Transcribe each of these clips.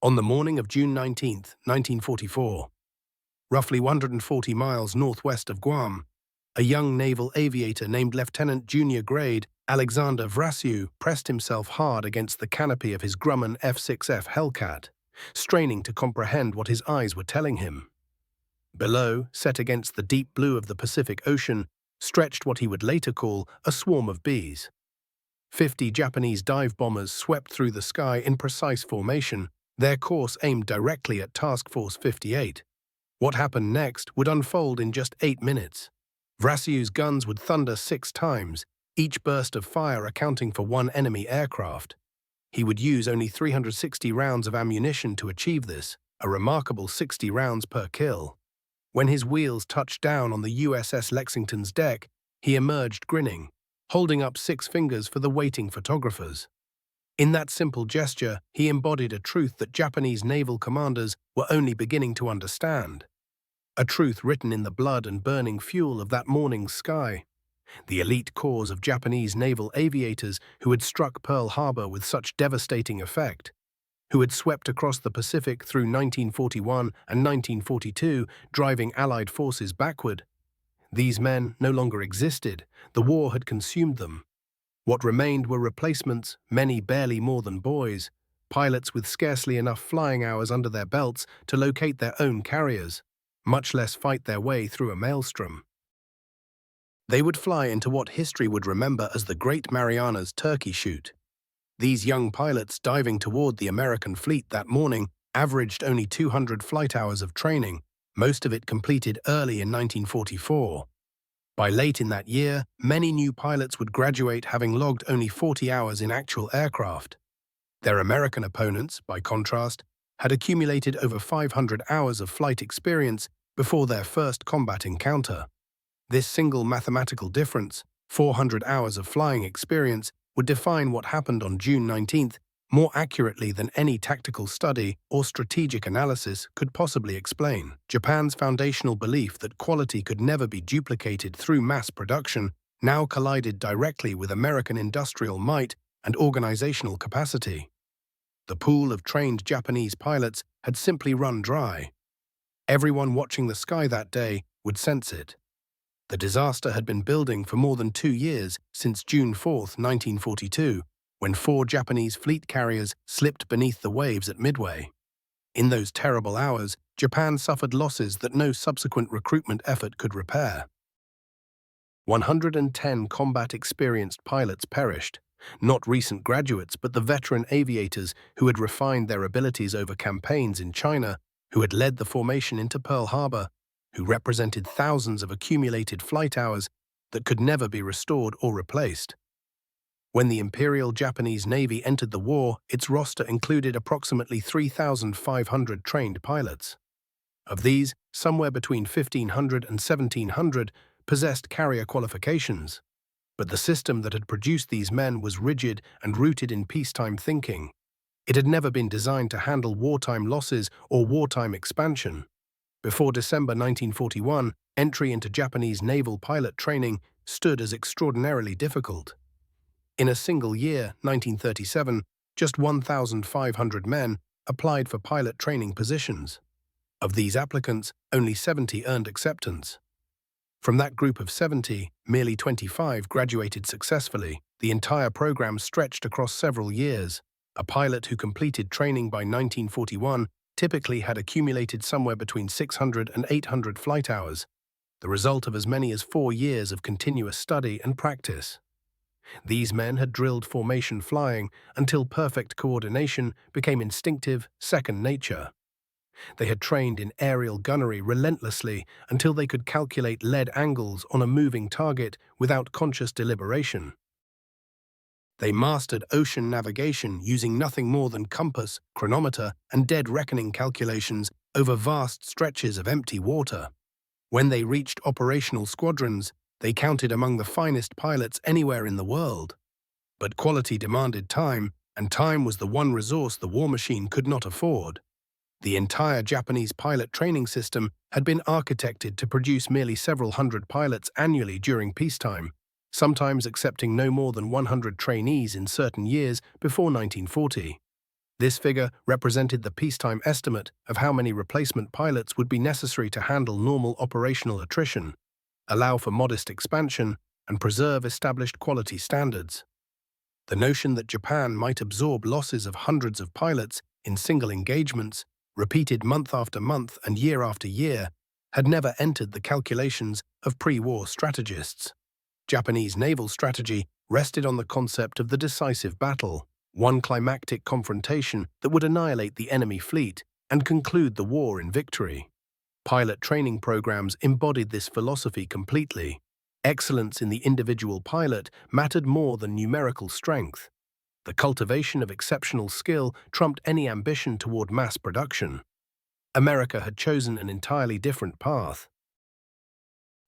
On the morning of June 19, 1944, roughly 140 miles northwest of Guam, a young naval aviator named Lieutenant Junior Grade Alexander Vrasiu pressed himself hard against the canopy of his Grumman F-6F Hellcat, straining to comprehend what his eyes were telling him. Below, set against the deep blue of the Pacific Ocean, stretched what he would later call a swarm of bees. 50 Japanese dive bombers swept through the sky in precise formation, their course aimed directly at Task Force 58. What happened next would unfold in just 8 minutes. Vrasiu's guns would thunder 6 times, each burst of fire accounting for one enemy aircraft. He would use only 360 rounds of ammunition to achieve this, a remarkable 60 rounds per kill. When his wheels touched down on the USS Lexington's deck, he emerged grinning, holding up 6 fingers for the waiting photographers. In that simple gesture, he embodied a truth that Japanese naval commanders were only beginning to understand. A truth written in the blood and burning fuel of that morning's sky. The elite corps of Japanese naval aviators who had struck Pearl Harbor with such devastating effect, who had swept across the Pacific through 1941 and 1942, driving Allied forces backward. These men no longer existed. The war had consumed them. What remained were replacements, many barely more than boys, pilots with scarcely enough flying hours under their belts to locate their own carriers, much less fight their way through a maelstrom. They would fly into what history would remember as the Great Marianas Turkey Shoot. These young pilots diving toward the American fleet that morning averaged only 200 flight hours of training, most of it completed early in 1944. By late in that year, many new pilots would graduate having logged only 40 hours in actual aircraft. Their American opponents, by contrast, had accumulated over 500 hours of flight experience before their first combat encounter. This single mathematical difference, 400 hours of flying experience, would define what happened on June 19th more accurately than any tactical study or strategic analysis could possibly explain. Japan's foundational belief that quality could never be duplicated through mass production now collided directly with American industrial might and organizational capacity. The pool of trained Japanese pilots had simply run dry. Everyone watching the sky that day would sense it. The disaster had been building for more than 2 years, since June 4, 1942, when 4 Japanese fleet carriers slipped beneath the waves at Midway. In those terrible hours, Japan suffered losses that no subsequent recruitment effort could repair. 110 combat-experienced pilots perished, not recent graduates but the veteran aviators who had refined their abilities over campaigns in China, who had led the formation into Pearl Harbor, who represented thousands of accumulated flight hours that could never be restored or replaced. When the Imperial Japanese Navy entered the war, its roster included approximately 3,500 trained pilots. Of these, somewhere between 1,500 and 1,700 possessed carrier qualifications. But the system that had produced these men was rigid and rooted in peacetime thinking. It had never been designed to handle wartime losses or wartime expansion. Before December 1941, entry into Japanese naval pilot training stood as extraordinarily difficult. In a single year, 1937, just 1,500 men applied for pilot training positions. Of these applicants, only 70 earned acceptance. From that group of 70, merely 25 graduated successfully. The entire program stretched across several years. A pilot who completed training by 1941 typically had accumulated somewhere between 600 and 800 flight hours, the result of as many as 4 years of continuous study and practice. These men had drilled formation flying until perfect coordination became instinctive, second nature. They had trained in aerial gunnery relentlessly until they could calculate lead angles on a moving target without conscious deliberation. They mastered ocean navigation using nothing more than compass, chronometer, and dead reckoning calculations over vast stretches of empty water. When they reached operational squadrons, they counted among the finest pilots anywhere in the world. But quality demanded time, and time was the one resource the war machine could not afford. The entire Japanese pilot training system had been architected to produce merely several hundred pilots annually during peacetime, sometimes accepting no more than 100 trainees in certain years before 1940. This figure represented the peacetime estimate of how many replacement pilots would be necessary to handle normal operational attrition, allow for modest expansion, and preserve established quality standards. The notion that Japan might absorb losses of hundreds of pilots in single engagements, repeated month after month and year after year, had never entered the calculations of pre-war strategists. Japanese naval strategy rested on the concept of the decisive battle, one climactic confrontation that would annihilate the enemy fleet and conclude the war in victory. Pilot training programs embodied this philosophy completely. Excellence in the individual pilot mattered more than numerical strength. The cultivation of exceptional skill trumped any ambition toward mass production. America had chosen an entirely different path.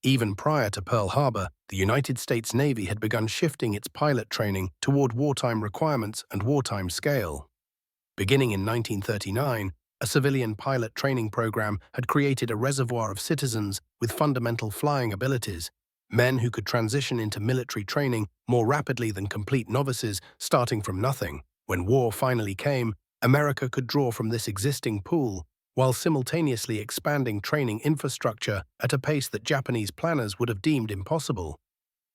Even prior to Pearl Harbor, the United States Navy had begun shifting its pilot training toward wartime requirements and wartime scale. Beginning in 1939, a civilian pilot training program had created a reservoir of citizens with fundamental flying abilities, men who could transition into military training more rapidly than complete novices starting from nothing. When war finally came, America could draw from this existing pool, while simultaneously expanding training infrastructure at a pace that Japanese planners would have deemed impossible.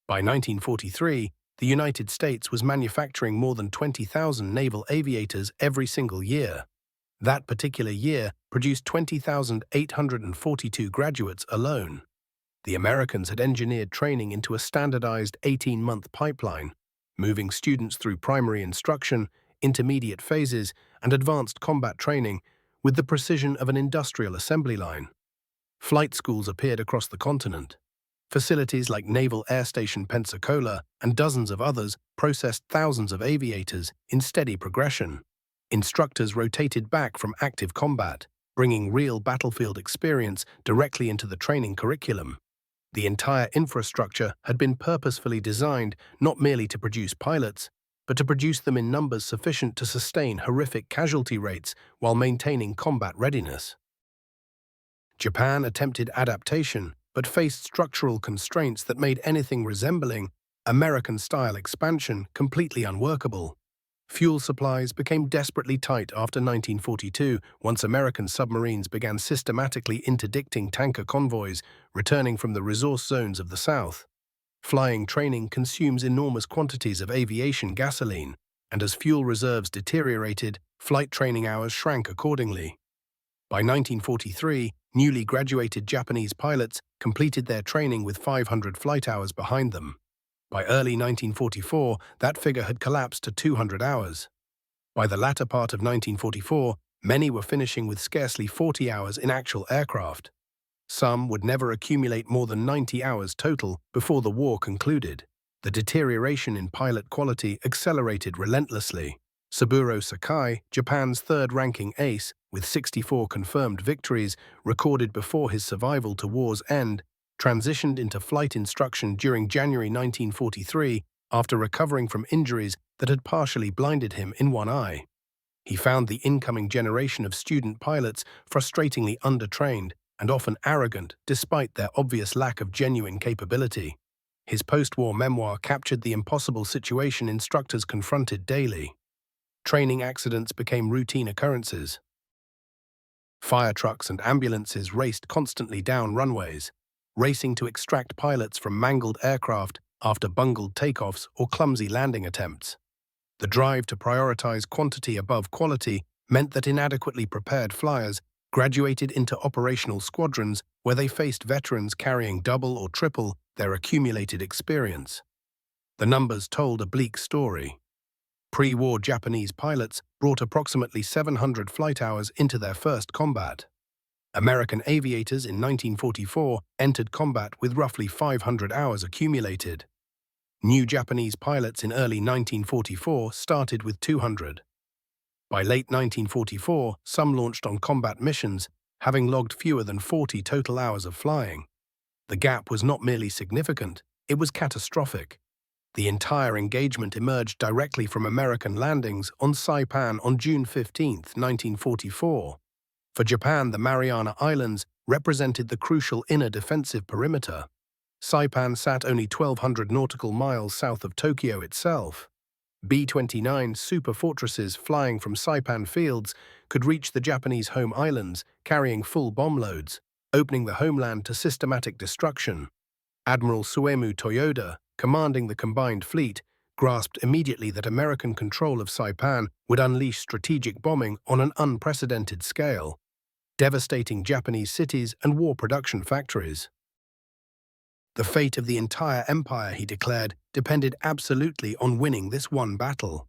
By 1943, the United States was manufacturing more than 20,000 naval aviators every single year. That particular year produced 20,842 graduates alone. The Americans had engineered training into a standardized 18-month pipeline, moving students through primary instruction, intermediate phases, and advanced combat training with the precision of an industrial assembly line. Flight schools appeared across the continent. Facilities like Naval Air Station Pensacola and dozens of others processed thousands of aviators in steady progression. Instructors rotated back from active combat, bringing real battlefield experience directly into the training curriculum. The entire infrastructure had been purposefully designed not merely to produce pilots, but to produce them in numbers sufficient to sustain horrific casualty rates while maintaining combat readiness. Japan attempted adaptation, but faced structural constraints that made anything resembling American-style expansion completely unworkable. Fuel supplies became desperately tight after 1942 once American submarines began systematically interdicting tanker convoys returning from the resource zones of the South. Flying training consumes enormous quantities of aviation gasoline, and as fuel reserves deteriorated, flight training hours shrank accordingly. By 1943, newly graduated Japanese pilots completed their training with 500 flight hours behind them. By early 1944, that figure had collapsed to 200 hours. By the latter part of 1944, many were finishing with scarcely 40 hours in actual aircraft. Some would never accumulate more than 90 hours total before the war concluded. The deterioration in pilot quality accelerated relentlessly. Saburo Sakai, Japan's third-ranking ace, with 64 confirmed victories recorded before his survival to war's end, transitioned into flight instruction during January 1943 after recovering from injuries that had partially blinded him in one eye. He found the incoming generation of student pilots frustratingly undertrained and often arrogant despite their obvious lack of genuine capability. His post-war memoir captured the impossible situation instructors confronted daily. Training accidents became routine occurrences. Fire trucks and ambulances raced constantly down runways, racing to extract pilots from mangled aircraft after bungled takeoffs or clumsy landing attempts. The drive to prioritize quantity above quality meant that inadequately prepared flyers graduated into operational squadrons where they faced veterans carrying double or triple their accumulated experience. The numbers told a bleak story. Pre-war Japanese pilots brought approximately 700 flight hours into their first combat. American aviators in 1944 entered combat with roughly 500 hours accumulated. New Japanese pilots in early 1944 started with 200. By late 1944, some launched on combat missions, having logged fewer than 40 total hours of flying. The gap was not merely significant, it was catastrophic. The entire engagement emerged directly from American landings on Saipan on June 15, 1944. For Japan, the Mariana Islands represented the crucial inner defensive perimeter. Saipan sat only 1,200 nautical miles south of Tokyo itself. B-29 super fortresses flying from Saipan fields could reach the Japanese home islands carrying full bomb loads, opening the homeland to systematic destruction. Admiral Suemu Toyoda, commanding the combined fleet, grasped immediately that American control of Saipan would unleash strategic bombing on an unprecedented scale, devastating Japanese cities and war production factories. The fate of the entire empire, he declared, depended absolutely on winning this one battle.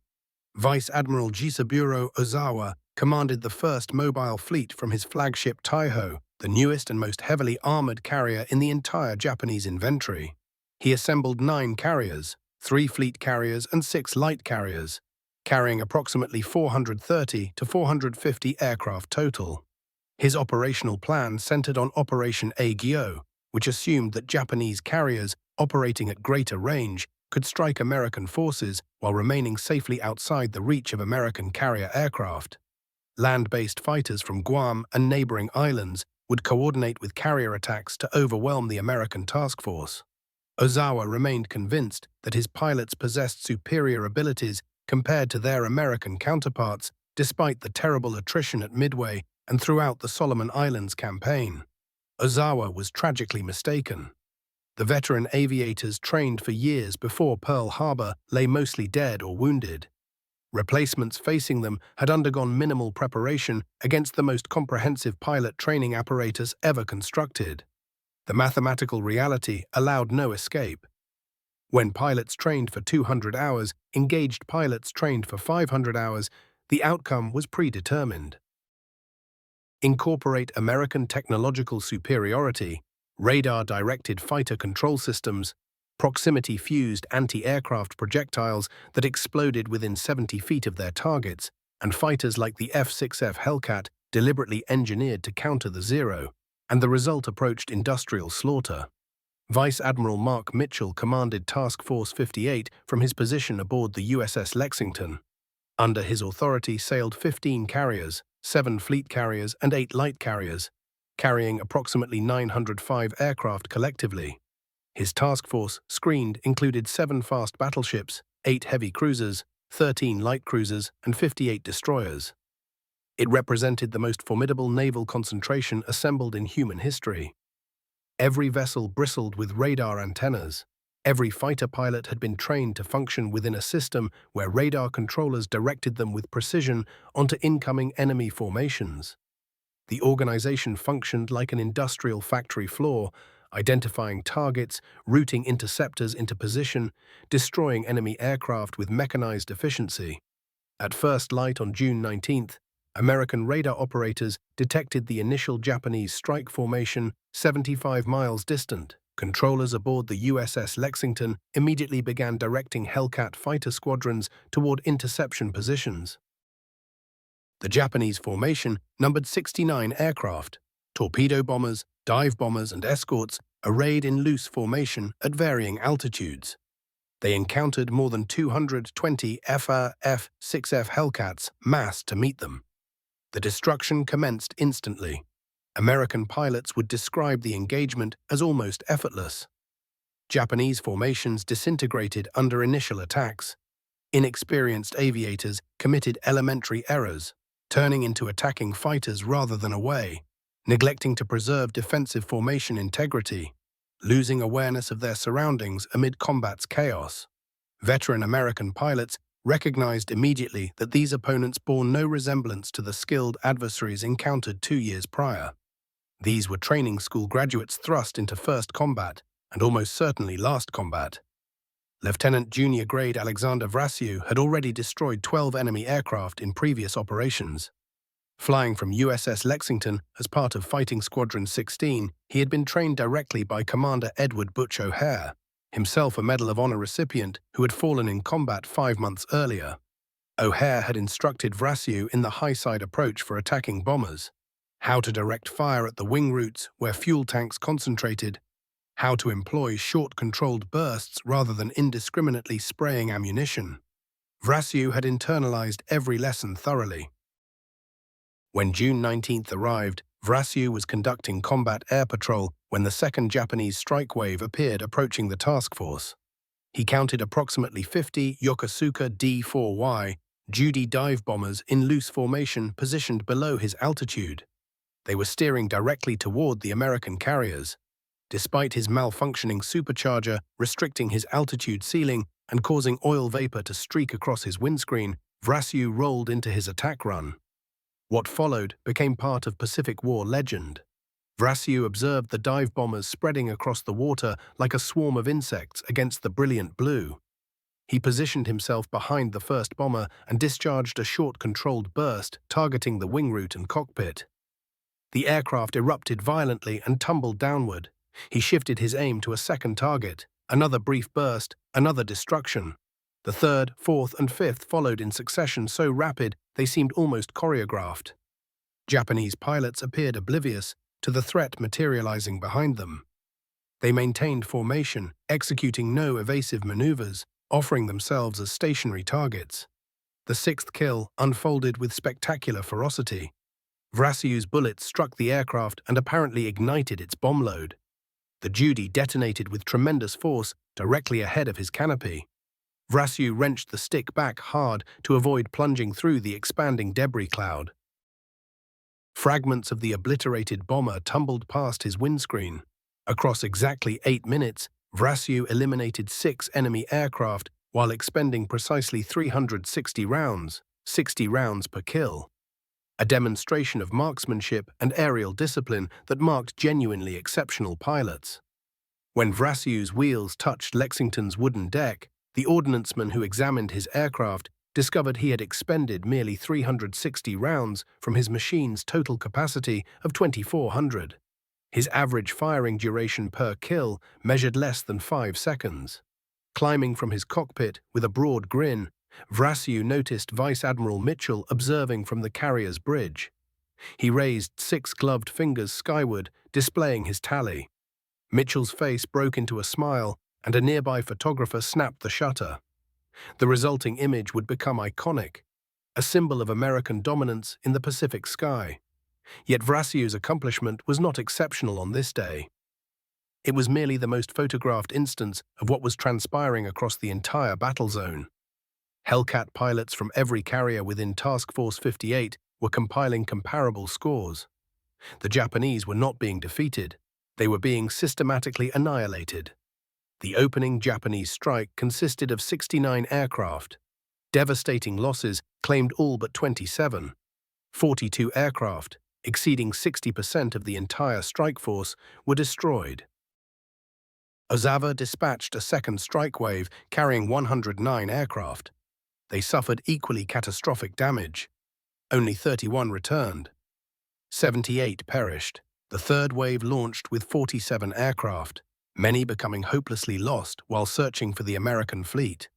Vice Admiral Jisaburo Ozawa commanded the first mobile fleet from his flagship Taiho, the newest and most heavily armored carrier in the entire Japanese inventory. He assembled 9 carriers, 3 fleet carriers and 6 light carriers, carrying approximately 430 to 450 aircraft total. His operational plan centered on Operation Aegyo, which assumed that Japanese carriers operating at greater range could strike American forces while remaining safely outside the reach of American carrier aircraft. Land-based fighters from Guam and neighboring islands would coordinate with carrier attacks to overwhelm the American task force. Ozawa remained convinced that his pilots possessed superior abilities compared to their American counterparts, despite the terrible attrition at Midway and throughout the Solomon Islands campaign. Ozawa was tragically mistaken. The veteran aviators trained for years before Pearl Harbor lay mostly dead or wounded. Replacements facing them had undergone minimal preparation against the most comprehensive pilot training apparatus ever constructed. The mathematical reality allowed no escape. When pilots trained for 200 hours engaged pilots trained for 500 hours, the outcome was predetermined. Incorporate American technological superiority, radar-directed fighter control systems, proximity-fused anti-aircraft projectiles that exploded within 70 feet of their targets, and fighters like the F-6F Hellcat deliberately engineered to counter the Zero, and the result approached industrial slaughter. Vice Admiral Mark Mitchell commanded Task Force 58 from his position aboard the USS Lexington. Under his authority sailed 15 carriers, 7 fleet carriers and 8 light carriers, carrying approximately 905 aircraft collectively. His task force, screened, included 7 fast battleships, 8 heavy cruisers, 13 light cruisers, and 58 destroyers. It represented the most formidable naval concentration assembled in human history. Every vessel bristled with radar antennas. Every fighter pilot had been trained to function within a system where radar controllers directed them with precision onto incoming enemy formations. The organization functioned like an industrial factory floor, identifying targets, routing interceptors into position, destroying enemy aircraft with mechanized efficiency. At first light on June 19th, American radar operators detected the initial Japanese strike formation 75 miles distant. Controllers aboard the USS Lexington immediately began directing Hellcat fighter squadrons toward interception positions. The Japanese formation numbered 69 aircraft, torpedo bombers, dive bombers, and escorts arrayed in loose formation at varying altitudes. They encountered more than 220 F-6F Hellcats massed to meet them. The destruction commenced instantly. American pilots would describe the engagement as almost effortless. Japanese formations disintegrated under initial attacks. Inexperienced aviators committed elementary errors, turning into attacking fighters rather than away, neglecting to preserve defensive formation integrity, losing awareness of their surroundings amid combat's chaos. Veteran American pilots recognized immediately that these opponents bore no resemblance to the skilled adversaries encountered 2 years prior. These were training school graduates thrust into first combat, and almost certainly last combat. Lieutenant Junior Grade Alexander Vrasiu had already destroyed 12 enemy aircraft in previous operations. Flying from USS Lexington as part of Fighting Squadron 16, he had been trained directly by Commander Edward Butch O'Hare, himself a Medal of Honor recipient who had fallen in combat 5 months earlier. O'Hare had instructed Vrasiu in the high-side approach for attacking bombers, how to direct fire at the wing routes where fuel tanks concentrated, how to employ short controlled bursts rather than indiscriminately spraying ammunition. Vrasiu had internalized every lesson thoroughly. When June 19th arrived, Vrasiu was conducting combat air patrol when the second Japanese strike wave appeared approaching the task force. He counted approximately 50 Yokosuka D-4Y Judy dive bombers in loose formation positioned below his altitude. They were steering directly toward the American carriers. Despite his malfunctioning supercharger restricting his altitude ceiling and causing oil vapor to streak across his windscreen, Vrasiu rolled into his attack run. What followed became part of Pacific War legend. Vrasiu observed the dive bombers spreading across the water like a swarm of insects against the brilliant blue. He positioned himself behind the first bomber and discharged a short controlled burst targeting the wing root and cockpit. The aircraft erupted violently and tumbled downward. He shifted his aim to a second target. Another brief burst, another destruction. The third, fourth, and fifth followed in succession so rapid they seemed almost choreographed. Japanese pilots appeared oblivious to the threat materializing behind them. They maintained formation, executing no evasive maneuvers, offering themselves as stationary targets. The sixth kill unfolded with spectacular ferocity. Vrasiu's bullets struck the aircraft and apparently ignited its bomb load. The Judy detonated with tremendous force directly ahead of his canopy. Vrasiu wrenched the stick back hard to avoid plunging through the expanding debris cloud. Fragments of the obliterated bomber tumbled past his windscreen. Across exactly 8 minutes, Vrasiu eliminated 6 enemy aircraft while expending precisely 360 rounds, 60 rounds per kill. A demonstration of marksmanship and aerial discipline that marked genuinely exceptional pilots. When Vrasiu's wheels touched Lexington's wooden deck, the ordnanceman who examined his aircraft discovered he had expended merely 360 rounds from his machine's total capacity of 2,400. His average firing duration per kill measured less than 5 seconds. Climbing from his cockpit with a broad grin, Vrasiu noticed Vice Admiral Mitchell observing from the carrier's bridge. He raised 6 gloved fingers skyward, displaying his tally. Mitchell's face broke into a smile, and a nearby photographer snapped the shutter. The resulting image would become iconic, a symbol of American dominance in the Pacific sky. Yet Vrasiu's accomplishment was not exceptional on this day. It was merely the most photographed instance of what was transpiring across the entire battle zone. Hellcat pilots from every carrier within Task Force 58 were compiling comparable scores. The Japanese were not being defeated. They were being systematically annihilated. The opening Japanese strike consisted of 69 aircraft. Devastating losses claimed all but 27. 42 aircraft, exceeding 60% of the entire strike force, were destroyed. Ozawa dispatched a second strike wave carrying 109 aircraft. They suffered equally catastrophic damage. Only 31 returned. 78 perished. The third wave launched with 47 aircraft, many becoming hopelessly lost while searching for the American fleet.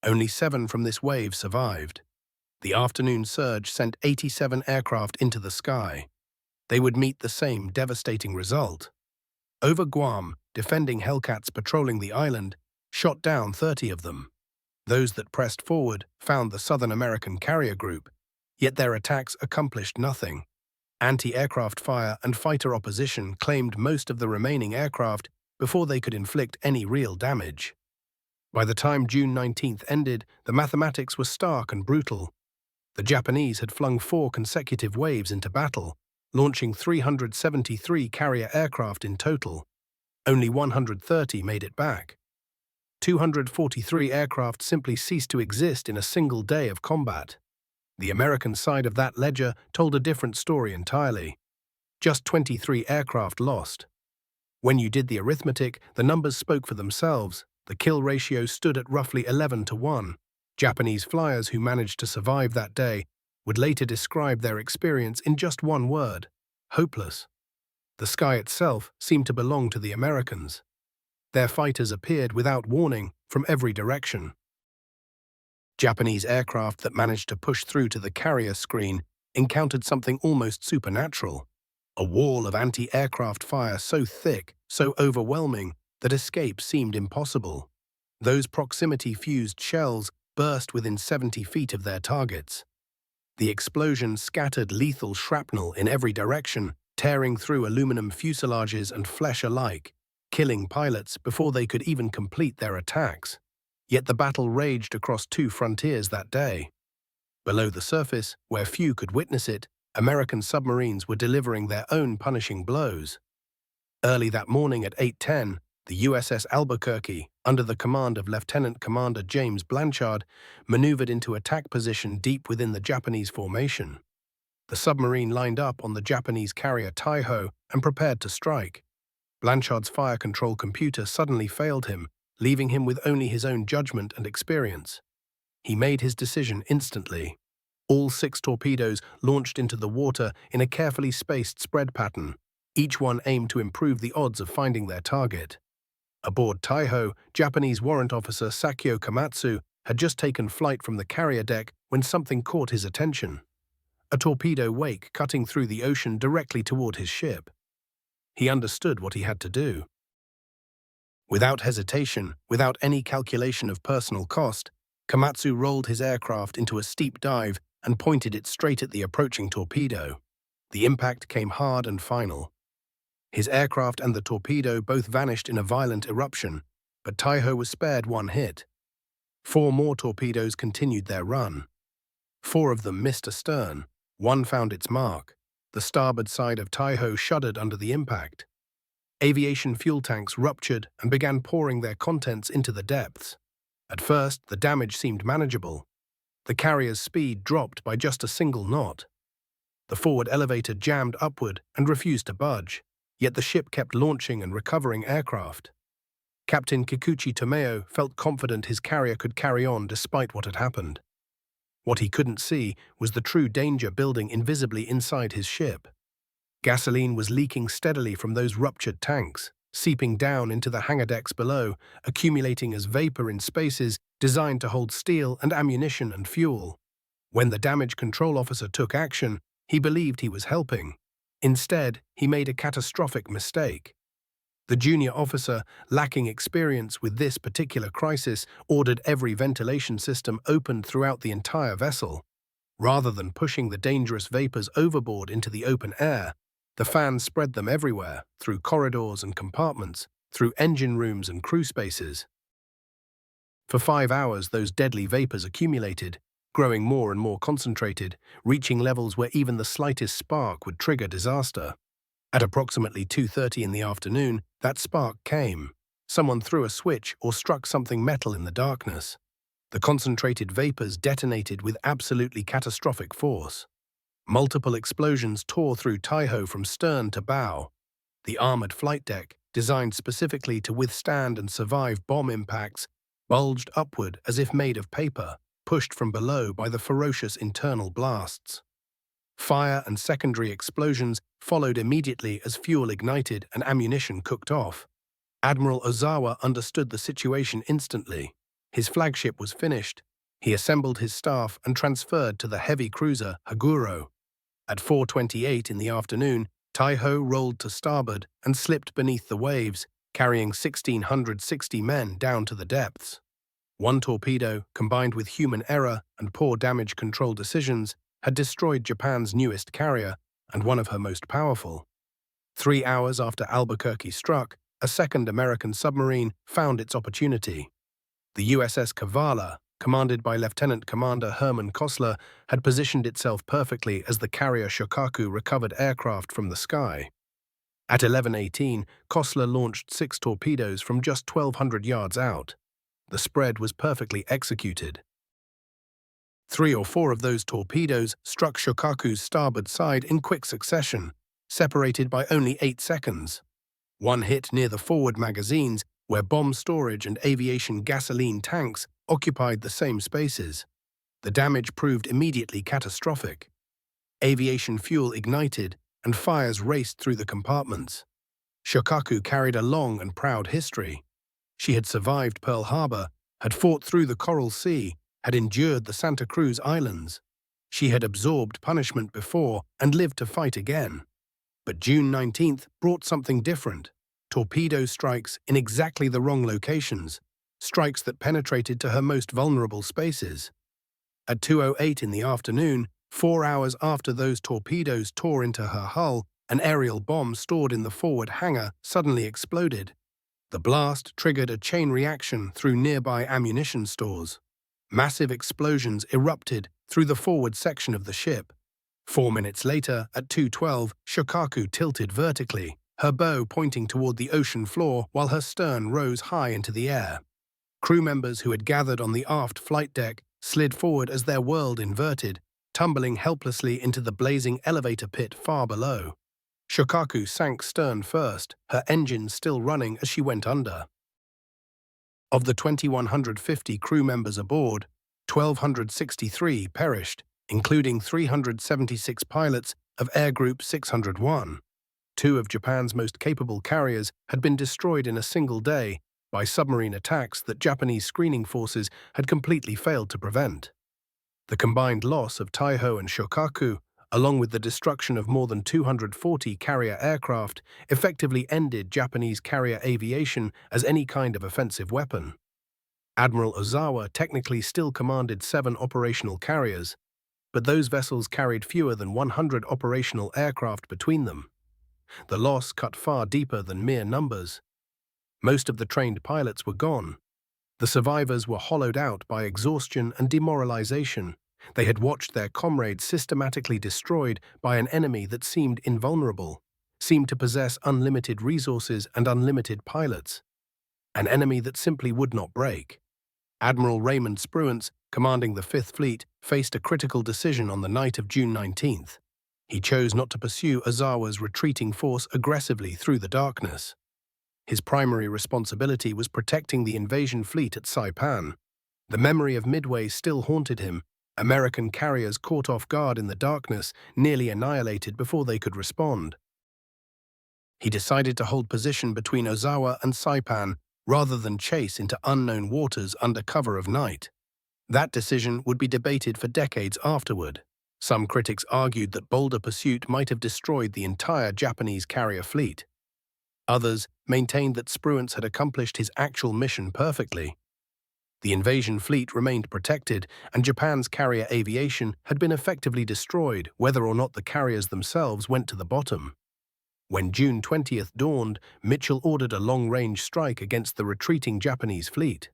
Only 7 from this wave survived. The afternoon surge sent 87 aircraft into the sky. They would meet the same devastating result. Over Guam, defending Hellcats patrolling the island shot down 30 of them. Those that pressed forward found the Southern American carrier group, yet their attacks accomplished nothing. Anti-aircraft fire and fighter opposition claimed most of the remaining aircraft before they could inflict any real damage. By the time June 19th ended, the mathematics were stark and brutal. The Japanese had flung 4 consecutive waves into battle, launching 373 carrier aircraft in total. Only 130 made it back. 243 aircraft simply ceased to exist in a single day of combat. The American side of that ledger told a different story entirely. Just 23 aircraft lost. When you did the arithmetic, the numbers spoke for themselves. The kill ratio stood at roughly 11-1. Japanese flyers who managed to survive that day would later describe their experience in just one word: hopeless. The sky itself seemed to belong to the Americans. Their fighters appeared without warning from every direction. Japanese aircraft that managed to push through to the carrier screen encountered something almost supernatural. A wall of anti-aircraft fire so thick, so overwhelming, that escape seemed impossible. Those proximity-fused shells burst within 70 feet of their targets. The explosion scattered lethal shrapnel in every direction, tearing through aluminum fuselages and flesh alike, killing pilots before they could even complete their attacks. Yet the battle raged across two frontiers that day. Below the surface, where few could witness it, American submarines were delivering their own punishing blows. Early that morning at 8:10, the USS Albuquerque, under the command of Lieutenant Commander James Blanchard, maneuvered into attack position deep within the Japanese formation. The submarine lined up on the Japanese carrier Taiho and prepared to strike. Blanchard's fire control computer suddenly failed him, leaving him with only his own judgment and experience. He made his decision instantly. All 6 torpedoes launched into the water in a carefully spaced spread pattern. Each one aimed to improve the odds of finding their target. Aboard Taiho, Japanese warrant officer Sakio Komatsu had just taken flight from the carrier deck when something caught his attention. A torpedo wake cutting through the ocean directly toward his ship. He understood what he had to do. Without hesitation, without any calculation of personal cost, Komatsu rolled his aircraft into a steep dive and pointed it straight at the approaching torpedo. The impact came hard and final. His aircraft and the torpedo both vanished in a violent eruption, but Taiho was spared one hit. 4 more torpedoes continued their run. 4 of them missed astern. 1 found its mark. The starboard side of Taiho shuddered under the impact. Aviation fuel tanks ruptured and began pouring their contents into the depths. At first, the damage seemed manageable. The carrier's speed dropped by just a single knot. The forward elevator jammed upward and refused to budge, yet the ship kept launching and recovering aircraft. Captain Kikuchi Tomeo felt confident his carrier could carry on despite what had happened. What he couldn't see was the true danger building invisibly inside his ship. Gasoline was leaking steadily from those ruptured tanks, seeping down into the hangar decks below, accumulating as vapor in spaces designed to hold steel and ammunition and fuel. When the damage control officer took action, he believed he was helping. Instead, he made a catastrophic mistake. The junior officer, lacking experience with this particular crisis, ordered every ventilation system opened throughout the entire vessel. Rather than pushing the dangerous vapors overboard into the open air, the fans spread them everywhere, through corridors and compartments, through engine rooms and crew spaces. For 5 hours, those deadly vapors accumulated, growing more and more concentrated, reaching levels where even the slightest spark would trigger disaster. At approximately 2:30 in the afternoon, that spark came. Someone threw a switch or struck something metal in the darkness. The concentrated vapors detonated with absolutely catastrophic force. Multiple explosions tore through Taiho from stern to bow. The armored flight deck, designed specifically to withstand and survive bomb impacts, bulged upward as if made of paper, pushed from below by the ferocious internal blasts. Fire and secondary explosions followed immediately as fuel ignited and ammunition cooked off. Admiral Ozawa understood the situation instantly. His flagship was finished. He assembled his staff and transferred to the heavy cruiser Haguro. At 4:28 in the afternoon, Taiho rolled to starboard and slipped beneath the waves, carrying 1,660 men down to the depths. 1 torpedo, combined with human error and poor damage control decisions, had destroyed Japan's newest carrier and one of her most powerful. 3 hours after Albuquerque struck, a second American submarine found its opportunity. The USS Kavala, commanded by Lieutenant Commander Herman Kostler, had positioned itself perfectly as the carrier Shokaku recovered aircraft from the sky. At 11:18, Kostler launched 6 torpedoes from just 1,200 yards out. The spread was perfectly executed. 3 or 4 of those torpedoes struck Shokaku's starboard side in quick succession, separated by only 8 seconds. 1 hit near the forward magazines, where bomb storage and aviation gasoline tanks occupied the same spaces. The damage proved immediately catastrophic. Aviation fuel ignited, and fires raced through the compartments. Shokaku carried a long and proud history. She had survived Pearl Harbor, had fought through the Coral Sea, had endured the Santa Cruz Islands. She had absorbed punishment before and lived to fight again. But June 19th brought something different. Torpedo strikes in exactly the wrong locations, strikes that penetrated to her most vulnerable spaces. At 2:08 in the afternoon, 4 hours after those torpedoes tore into her hull, an aerial bomb stored in the forward hangar suddenly exploded. The blast triggered a chain reaction through nearby ammunition stores. Massive explosions erupted through the forward section of the ship. 4 minutes later, at 2:12, Shokaku tilted vertically, her bow pointing toward the ocean floor while her stern rose high into the air. Crew members who had gathered on the aft flight deck slid forward as their world inverted, tumbling helplessly into the blazing elevator pit far below. Shokaku sank stern first, her engines still running as she went under. Of the 2,150 crew members aboard, 1,263 perished, including 376 pilots of Air Group 601. Two of Japan's most capable carriers had been destroyed in a single day by submarine attacks that Japanese screening forces had completely failed to prevent. The combined loss of Taiho and Shokaku, along with the destruction of more than 240 carrier aircraft, effectively ended Japanese carrier aviation as any kind of offensive weapon. Admiral Ozawa technically still commanded 7 operational carriers, but those vessels carried fewer than 100 operational aircraft between them. The loss cut far deeper than mere numbers. Most of the trained pilots were gone. The survivors were hollowed out by exhaustion and demoralization. They had watched their comrades systematically destroyed by an enemy that seemed invulnerable, seemed to possess unlimited resources and unlimited pilots. An enemy that simply would not break. Admiral Raymond Spruance, commanding the Fifth Fleet, faced a critical decision on the night of June 19th. He chose not to pursue Ozawa's retreating force aggressively through the darkness. His primary responsibility was protecting the invasion fleet at Saipan. The memory of Midway still haunted him. American carriers caught off guard in the darkness, nearly annihilated before they could respond. He decided to hold position between Ozawa and Saipan rather than chase into unknown waters under cover of night. That decision would be debated for decades afterward. Some critics argued that bolder pursuit might have destroyed the entire Japanese carrier fleet. Others maintained that Spruance had accomplished his actual mission perfectly. The invasion fleet remained protected, and Japan's carrier aviation had been effectively destroyed whether or not the carriers themselves went to the bottom. When June 20th dawned, Mitchell ordered a long-range strike against the retreating Japanese fleet.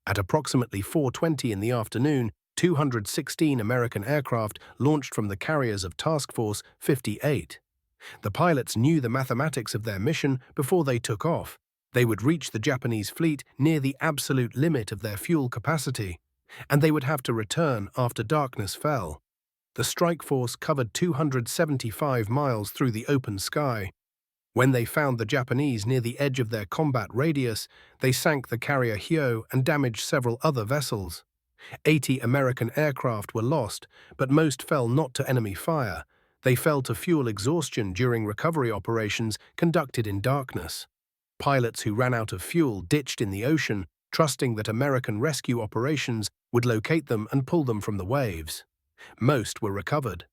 At approximately 4:20 in the afternoon, 216 American aircraft launched from the carriers of Task Force 58. The pilots knew the mathematics of their mission before they took off. They would reach the Japanese fleet near the absolute limit of their fuel capacity, and they would have to return after darkness fell. The strike force covered 275 miles through the open sky. When they found the Japanese near the edge of their combat radius, they sank the carrier Hyo and damaged several other vessels. 80 American aircraft were lost, but most fell not to enemy fire. They fell to fuel exhaustion during recovery operations conducted in darkness. Pilots who ran out of fuel ditched in the ocean, trusting that American rescue operations would locate them and pull them from the waves. Most were recovered.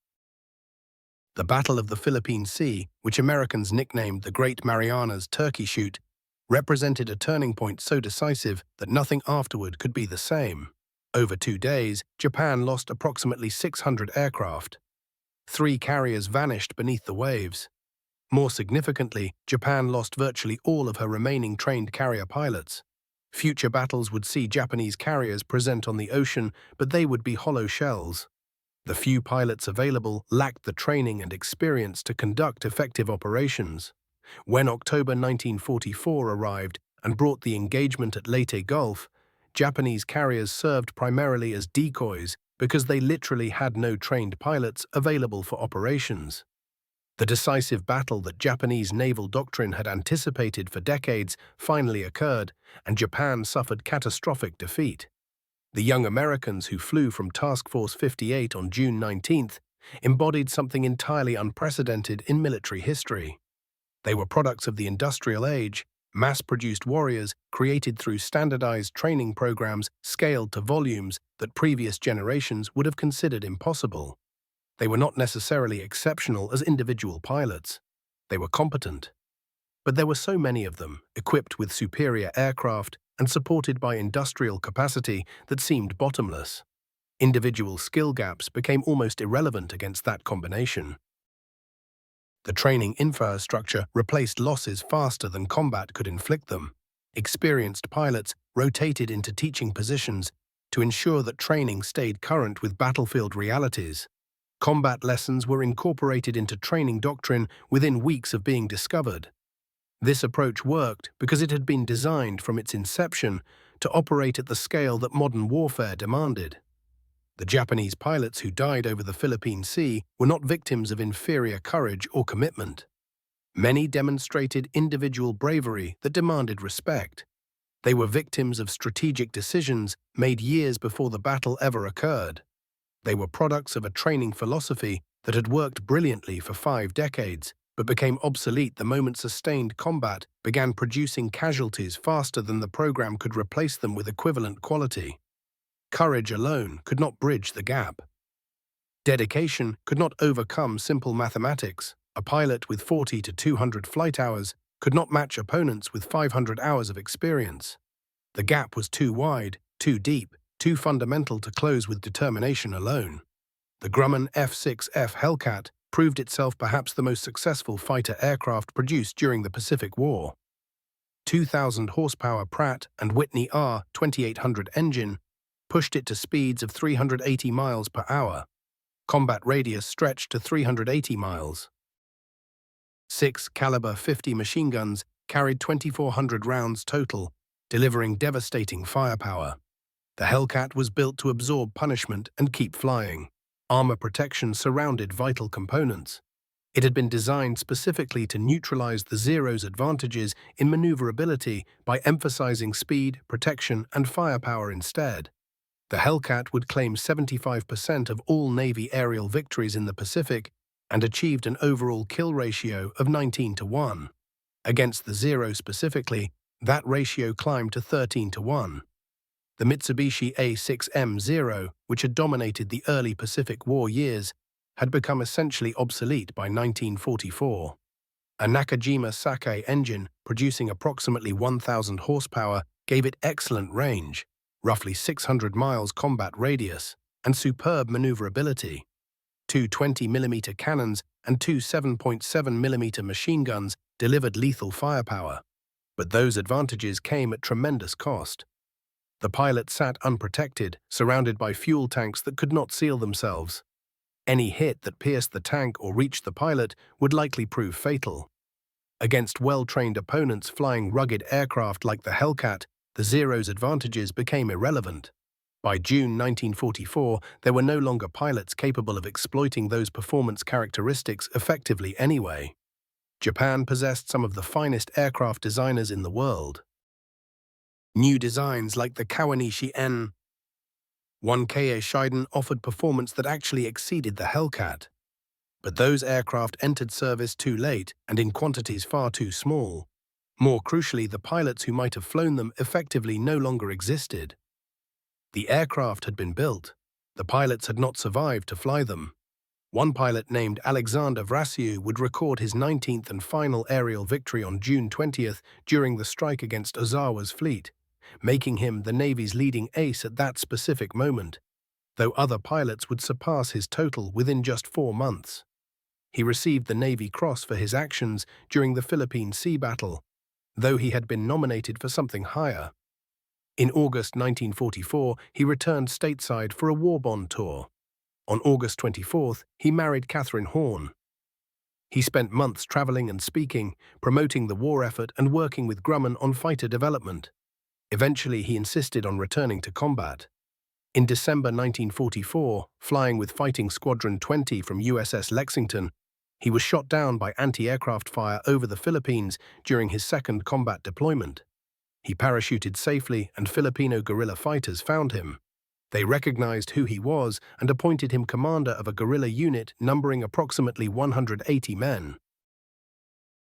The Battle of the Philippine Sea, which Americans nicknamed the Great Marianas Turkey Shoot, represented a turning point so decisive that nothing afterward could be the same. Over 2 days, Japan lost approximately 600 aircraft. 3 carriers vanished beneath the waves. More significantly, Japan lost virtually all of her remaining trained carrier pilots. Future battles would see Japanese carriers present on the ocean, but they would be hollow shells. The few pilots available lacked the training and experience to conduct effective operations. When October 1944 arrived and brought the engagement at Leyte Gulf, Japanese carriers served primarily as decoys because they literally had no trained pilots available for operations. The decisive battle that Japanese naval doctrine had anticipated for decades finally occurred, and Japan suffered catastrophic defeat. The young Americans who flew from Task Force 58 on June 19th embodied something entirely unprecedented in military history. They were products of the industrial age, mass-produced warriors created through standardized training programs scaled to volumes that previous generations would have considered impossible. They were not necessarily exceptional as individual pilots. They were competent. But there were so many of them, equipped with superior aircraft and supported by industrial capacity that seemed bottomless. Individual skill gaps became almost irrelevant against that combination. The training infrastructure replaced losses faster than combat could inflict them. Experienced pilots rotated into teaching positions to ensure that training stayed current with battlefield realities. Combat lessons were incorporated into training doctrine within weeks of being discovered. This approach worked because it had been designed from its inception to operate at the scale that modern warfare demanded. The Japanese pilots who died over the Philippine Sea were not victims of inferior courage or commitment. Many demonstrated individual bravery that demanded respect. They were victims of strategic decisions made years before the battle ever occurred. They were products of a training philosophy that had worked brilliantly for 5 decades, but became obsolete the moment sustained combat began producing casualties faster than the program could replace them with equivalent quality. Courage alone could not bridge the gap. Dedication could not overcome simple mathematics. A pilot with 40 to 200 flight hours could not match opponents with 500 hours of experience. The gap was too wide, too deep, too fundamental to close with determination alone. The Grumman F-6F Hellcat proved itself perhaps the most successful fighter aircraft produced during the Pacific War. 2,000 horsepower Pratt & Whitney R2800 engine pushed it to speeds of 380 miles per hour. Combat radius stretched to 380 miles. 6 caliber 50 machine guns carried 2,400 rounds total, delivering devastating firepower. The Hellcat was built to absorb punishment and keep flying. Armor protection surrounded vital components. It had been designed specifically to neutralize the Zero's advantages in maneuverability by emphasizing speed, protection, and firepower instead. The Hellcat would claim 75% of all Navy aerial victories in the Pacific and achieved an overall kill ratio of 19-1. Against the Zero specifically, that ratio climbed to 13-1. The Mitsubishi A6M0, which had dominated the early Pacific War years, had become essentially obsolete by 1944. A Nakajima Sake engine, producing approximately 1,000 horsepower, gave it excellent range, roughly 600 miles combat radius, and superb maneuverability. 2 20mm cannons and 2 7.7mm machine guns delivered lethal firepower. But those advantages came at tremendous cost. The pilot sat unprotected, surrounded by fuel tanks that could not seal themselves. Any hit that pierced the tank or reached the pilot would likely prove fatal. Against well-trained opponents flying rugged aircraft like the Hellcat, the Zero's advantages became irrelevant. By June 1944, there were no longer pilots capable of exploiting those performance characteristics effectively anyway. Japan possessed some of the finest aircraft designers in the world. New designs like the Kawanishi N-1Ka Shiden offered performance that actually exceeded the Hellcat. But those aircraft entered service too late and in quantities far too small. More crucially, the pilots who might have flown them effectively no longer existed. The aircraft had been built. The pilots had not survived to fly them. One pilot named Alexander Vrasiu would record his 19th and final aerial victory on June 20th during the strike against Ozawa's fleet, making him the Navy's leading ace at that specific moment, though other pilots would surpass his total within just 4 months. He received the Navy Cross for his actions during the Philippine Sea Battle, though he had been nominated for something higher. In August 1944, he returned stateside for a war bond tour. On August 24th, he married Catherine Horn. He spent months traveling and speaking, promoting the war effort and working with Grumman on fighter development. Eventually, he insisted on returning to combat. In December 1944, flying with Fighting Squadron 20 from USS Lexington, he was shot down by anti-aircraft fire over the Philippines during his second combat deployment. He parachuted safely and Filipino guerrilla fighters found him. They recognized who he was and appointed him commander of a guerrilla unit numbering approximately 180 men.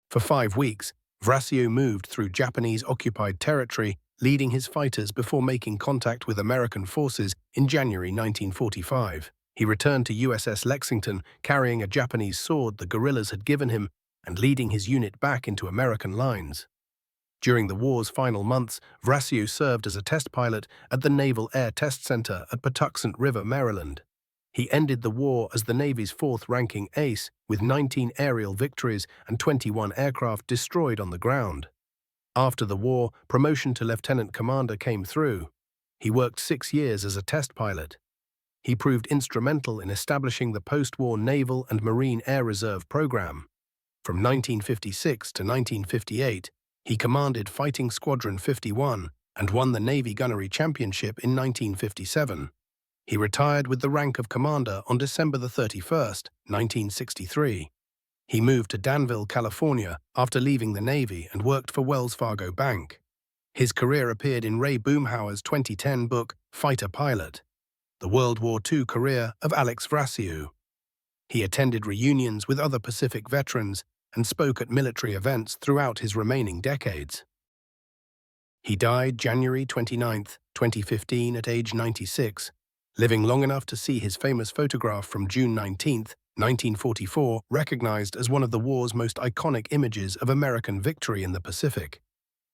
For 5 weeks, Vrasiu moved through Japanese-occupied territory, leading his fighters before making contact with American forces in January 1945. He returned to USS Lexington, carrying a Japanese sword the guerrillas had given him and leading his unit back into American lines. During the war's final months, Vrasiu served as a test pilot at the Naval Air Test Center at Patuxent River, Maryland. He ended the war as the Navy's fourth-ranking ace, with 19 aerial victories and 21 aircraft destroyed on the ground. After the war, promotion to lieutenant commander came through. He worked 6 years as a test pilot. He proved instrumental in establishing the post-war Naval and Marine Air Reserve program. From 1956 to 1958, he commanded Fighting Squadron 51 and won the Navy Gunnery Championship in 1957. He retired with the rank of commander on December 31, 1963. He moved to Danville, California after leaving the Navy and worked for Wells Fargo Bank. His career appeared in Ray Boomhauer's 2010 book, Fighter Pilot, the World War II career of Alex Vrassiou. He attended reunions with other Pacific veterans and spoke at military events throughout his remaining decades. He died January 29, 2015 at age 96, living long enough to see his famous photograph from June 19, 1944, recognized as one of the war's most iconic images of American victory in the Pacific.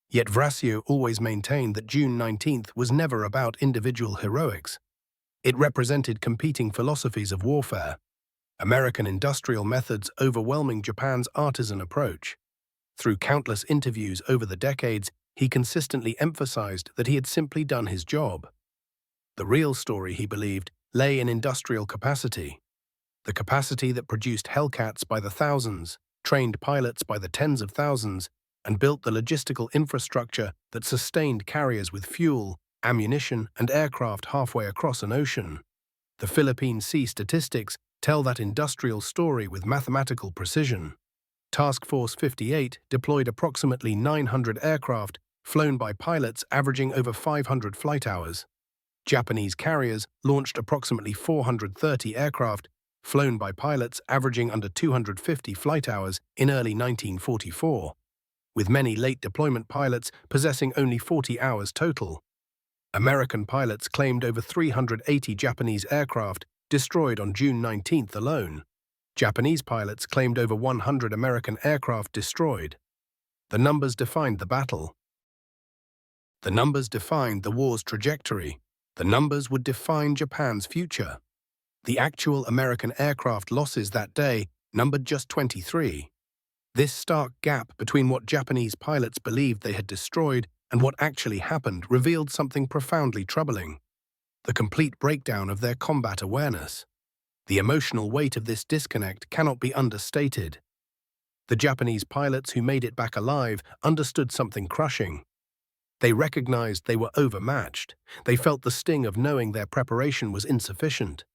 Yet Vrassiou always maintained that June 19 was never about individual heroics. It represented competing philosophies of warfare, American industrial methods overwhelming Japan's artisan approach. Through countless interviews over the decades, he consistently emphasized that he had simply done his job. The real story, he believed, lay in industrial capacity. The capacity that produced Hellcats by the thousands, trained pilots by the tens of thousands, and built the logistical infrastructure that sustained carriers with fuel, ammunition, and aircraft halfway across an ocean. The Philippine Sea statistics tell that industrial story with mathematical precision. Task Force 58 deployed approximately 900 aircraft, flown by pilots averaging over 500 flight hours. Japanese carriers launched approximately 430 aircraft, flown by pilots averaging under 250 flight hours in early 1944, with many late deployment pilots possessing only 40 hours total. American pilots claimed over 380 Japanese aircraft destroyed on June 19 alone. Japanese pilots claimed over 100 American aircraft destroyed. The numbers defined the battle. The numbers defined the war's trajectory. The numbers would define Japan's future. The actual American aircraft losses that day numbered just 23. This stark gap between what Japanese pilots believed they had destroyed and what actually happened revealed something profoundly troubling: the complete breakdown of their combat awareness. The emotional weight of this disconnect cannot be understated. The Japanese pilots who made it back alive understood something crushing. They recognized they were overmatched. They felt the sting of knowing their preparation was insufficient.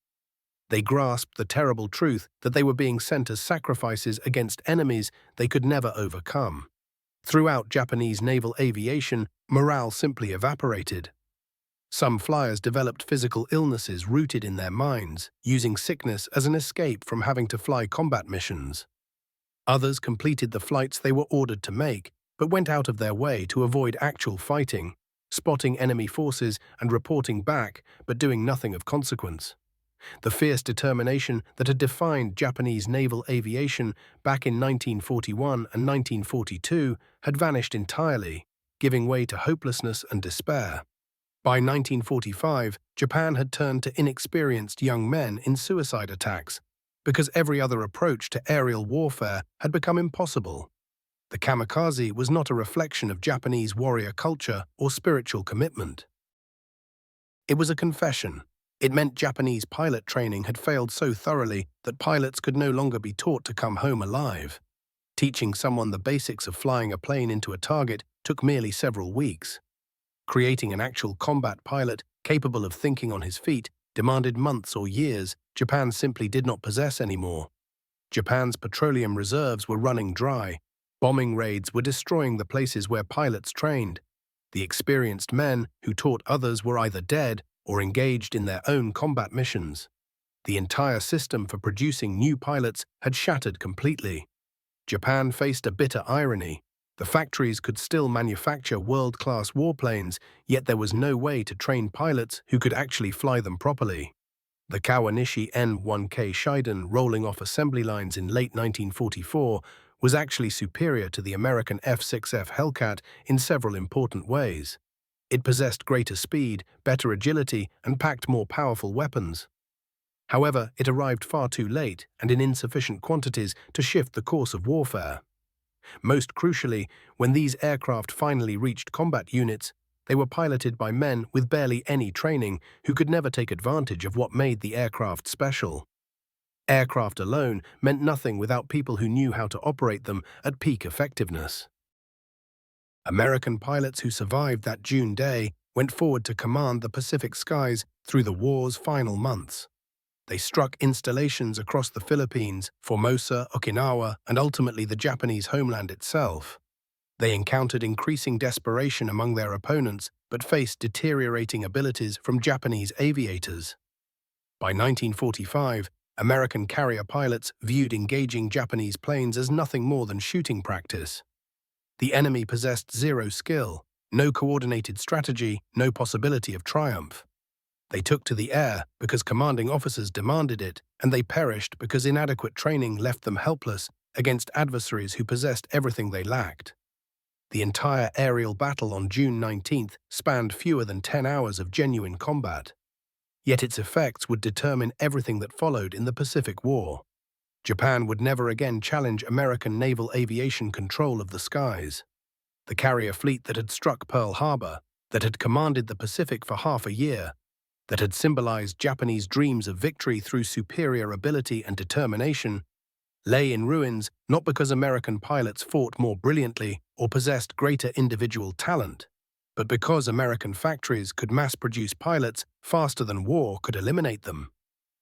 They grasped the terrible truth that they were being sent as sacrifices against enemies they could never overcome. Throughout Japanese naval aviation, morale simply evaporated. Some flyers developed physical illnesses rooted in their minds, using sickness as an escape from having to fly combat missions. Others completed the flights they were ordered to make, but went out of their way to avoid actual fighting, spotting enemy forces and reporting back, but doing nothing of consequence. The fierce determination that had defined Japanese naval aviation back in 1941 and 1942 had vanished entirely, giving way to hopelessness and despair. By 1945, Japan had turned to inexperienced young men in suicide attacks, because every other approach to aerial warfare had become impossible. The kamikaze was not a reflection of Japanese warrior culture or spiritual commitment. It was a confession. It meant Japanese pilot training had failed so thoroughly that pilots could no longer be taught to come home alive. Teaching someone the basics of flying a plane into a target took merely several weeks. Creating an actual combat pilot capable of thinking on his feet demanded months or years Japan simply did not possess anymore. Japan's petroleum reserves were running dry. Bombing raids were destroying the places where pilots trained. The experienced men who taught others were either dead or engaged in their own combat missions. The entire system for producing new pilots had shattered completely. Japan faced a bitter irony. The factories could still manufacture world-class warplanes, yet there was no way to train pilots who could actually fly them properly. The Kawanishi N-1K Shiden rolling off assembly lines in late 1944 was actually superior to the American F-6F Hellcat in several important ways. It possessed greater speed, better agility, and packed more powerful weapons. However, it arrived far too late and in insufficient quantities to shift the course of warfare. Most crucially, when these aircraft finally reached combat units, they were piloted by men with barely any training who could never take advantage of what made the aircraft special. Aircraft alone meant nothing without people who knew how to operate them at peak effectiveness. American pilots who survived that June day went forward to command the Pacific skies through the war's final months. They struck installations across the Philippines, Formosa, Okinawa, and ultimately the Japanese homeland itself. They encountered increasing desperation among their opponents, but faced deteriorating abilities from Japanese aviators. By 1945, American carrier pilots viewed engaging Japanese planes as nothing more than shooting practice. The enemy possessed zero skill, no coordinated strategy, no possibility of triumph. They took to the air because commanding officers demanded it, and they perished because inadequate training left them helpless against adversaries who possessed everything they lacked. The entire aerial battle on June 19th spanned fewer than 10 hours of genuine combat. Yet its effects would determine everything that followed in the Pacific War. Japan would never again challenge American naval aviation control of the skies. The carrier fleet that had struck Pearl Harbor, that had commanded the Pacific for half a year, that had symbolized Japanese dreams of victory through superior ability and determination, lay in ruins not because American pilots fought more brilliantly or possessed greater individual talent, but because American factories could mass-produce pilots faster than war could eliminate them.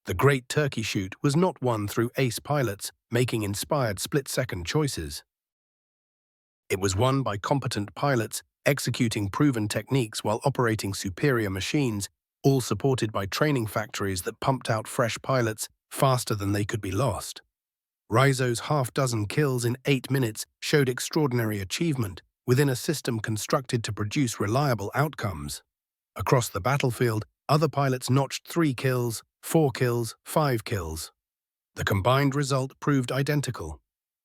The Great Turkey Shoot was not won through ace pilots making inspired split-second choices. It was won by competent pilots executing proven techniques while operating superior machines, all supported by training factories that pumped out fresh pilots faster than they could be lost. Riso's half-dozen kills in 8 minutes showed extraordinary achievement within a system constructed to produce reliable outcomes. Across the battlefield, other pilots notched 3 kills, 4 kills, 5 kills. The combined result proved identical.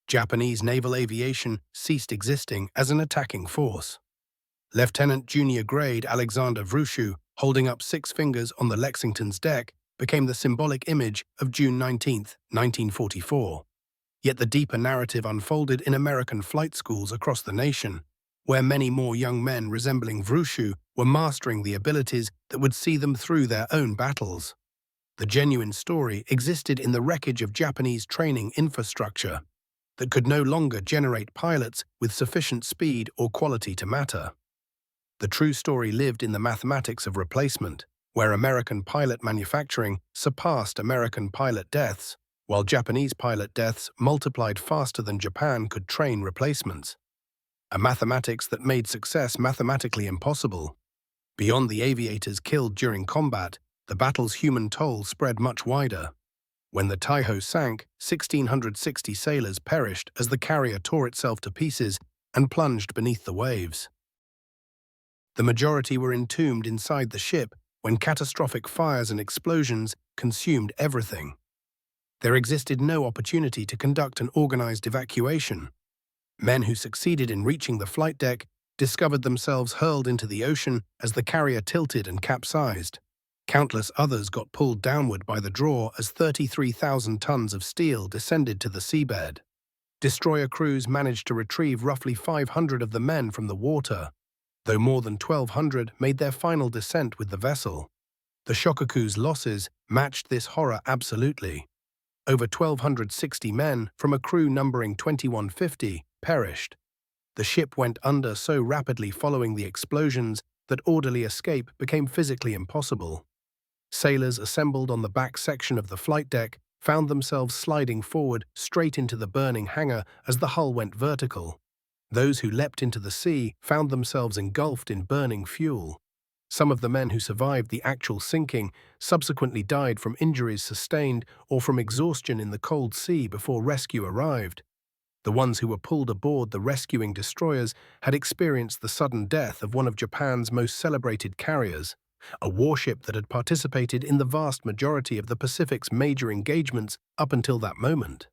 Japanese naval aviation ceased existing as an attacking force. Lieutenant Junior Grade Alexander Vrushu, holding up 6 fingers on the Lexington's deck, became the symbolic image of June 19, 1944. Yet the deeper narrative unfolded in American flight schools across the nation, where many more young men resembling Vrushu were mastering the abilities that would see them through their own battles. The genuine story existed in the wreckage of Japanese training infrastructure that could no longer generate pilots with sufficient speed or quality to matter. The true story lived in the mathematics of replacement, where American pilot manufacturing surpassed American pilot deaths, while Japanese pilot deaths multiplied faster than Japan could train replacements. A mathematics that made success mathematically impossible. Beyond the aviators killed during combat, the battle's human toll spread much wider. When the Taiho sank, 1,660 sailors perished as the carrier tore itself to pieces and plunged beneath the waves. The majority were entombed inside the ship when catastrophic fires and explosions consumed everything. There existed no opportunity to conduct an organized evacuation. Men who succeeded in reaching the flight deck discovered themselves hurled into the ocean as the carrier tilted and capsized. Countless others got pulled downward by the draw as 33,000 tons of steel descended to the seabed. Destroyer crews managed to retrieve roughly 500 of the men from the water, though more than 1,200 made their final descent with the vessel. The Shokaku's losses matched this horror absolutely. Over 1,260 men from a crew numbering 2,150 perished. The ship went under so rapidly following the explosions that orderly escape became physically impossible. Sailors assembled on the back section of the flight deck found themselves sliding forward straight into the burning hangar as the hull went vertical. Those who leapt into the sea found themselves engulfed in burning fuel. Some of the men who survived the actual sinking subsequently died from injuries sustained or from exhaustion in the cold sea before rescue arrived. The ones who were pulled aboard the rescuing destroyers had experienced the sudden death of one of Japan's most celebrated carriers, a warship that had participated in the vast majority of the Pacific's major engagements up until that moment.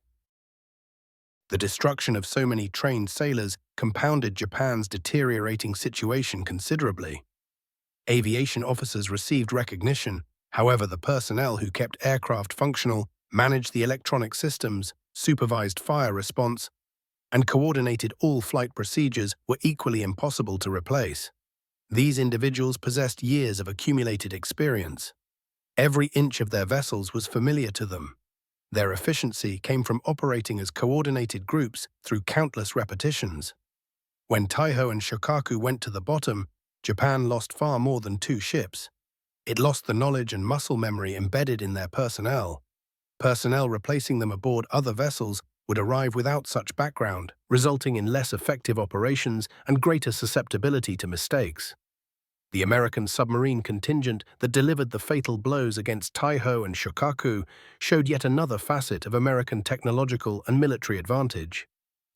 The destruction of so many trained sailors compounded Japan's deteriorating situation considerably. Aviation officers received recognition. However, the personnel who kept aircraft functional, managed the electronic systems, supervised fire response, and coordinated all flight procedures were equally impossible to replace. These individuals possessed years of accumulated experience. Every inch of their vessels was familiar to them. Their efficiency came from operating as coordinated groups through countless repetitions. When Taiho and Shokaku went to the bottom, Japan lost far more than 2 ships. It lost the knowledge and muscle memory embedded in their personnel. Personnel replacing them aboard other vessels would arrive without such background, resulting in less effective operations and greater susceptibility to mistakes. The American submarine contingent that delivered the fatal blows against Taiho and Shokaku showed yet another facet of American technological and military advantage.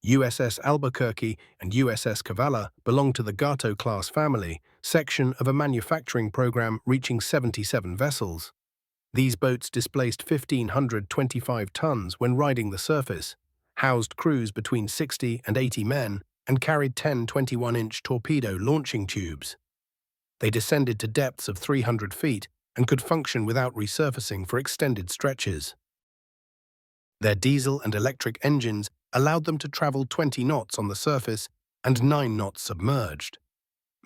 USS Albuquerque and USS Kavala belonged to the Gato-class family, section of a manufacturing program reaching 77 vessels. These boats displaced 1,525 tons when riding the surface, housed crews between 60 and 80 men, and carried 10 21-inch torpedo launching tubes. They descended to depths of 300 feet and could function without resurfacing for extended stretches. Their diesel and electric engines allowed them to travel 20 knots on the surface and 9 knots submerged.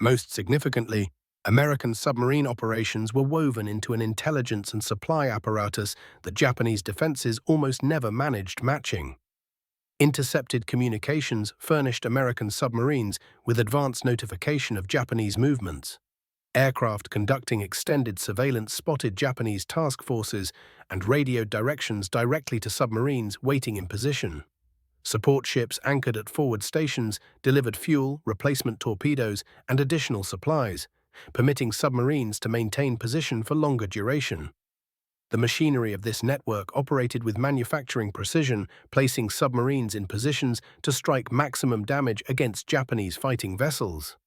Most significantly, American submarine operations were woven into an intelligence and supply apparatus that Japanese defenses almost never managed matching. Intercepted communications furnished American submarines with advance notification of Japanese movements. Aircraft conducting extended surveillance spotted Japanese task forces and radioed directions directly to submarines waiting in position. Support ships anchored at forward stations delivered fuel, replacement torpedoes, and additional supplies, permitting submarines to maintain position for longer duration. The machinery of this network operated with manufacturing precision, placing submarines in positions to strike maximum damage against Japanese fighting vessels.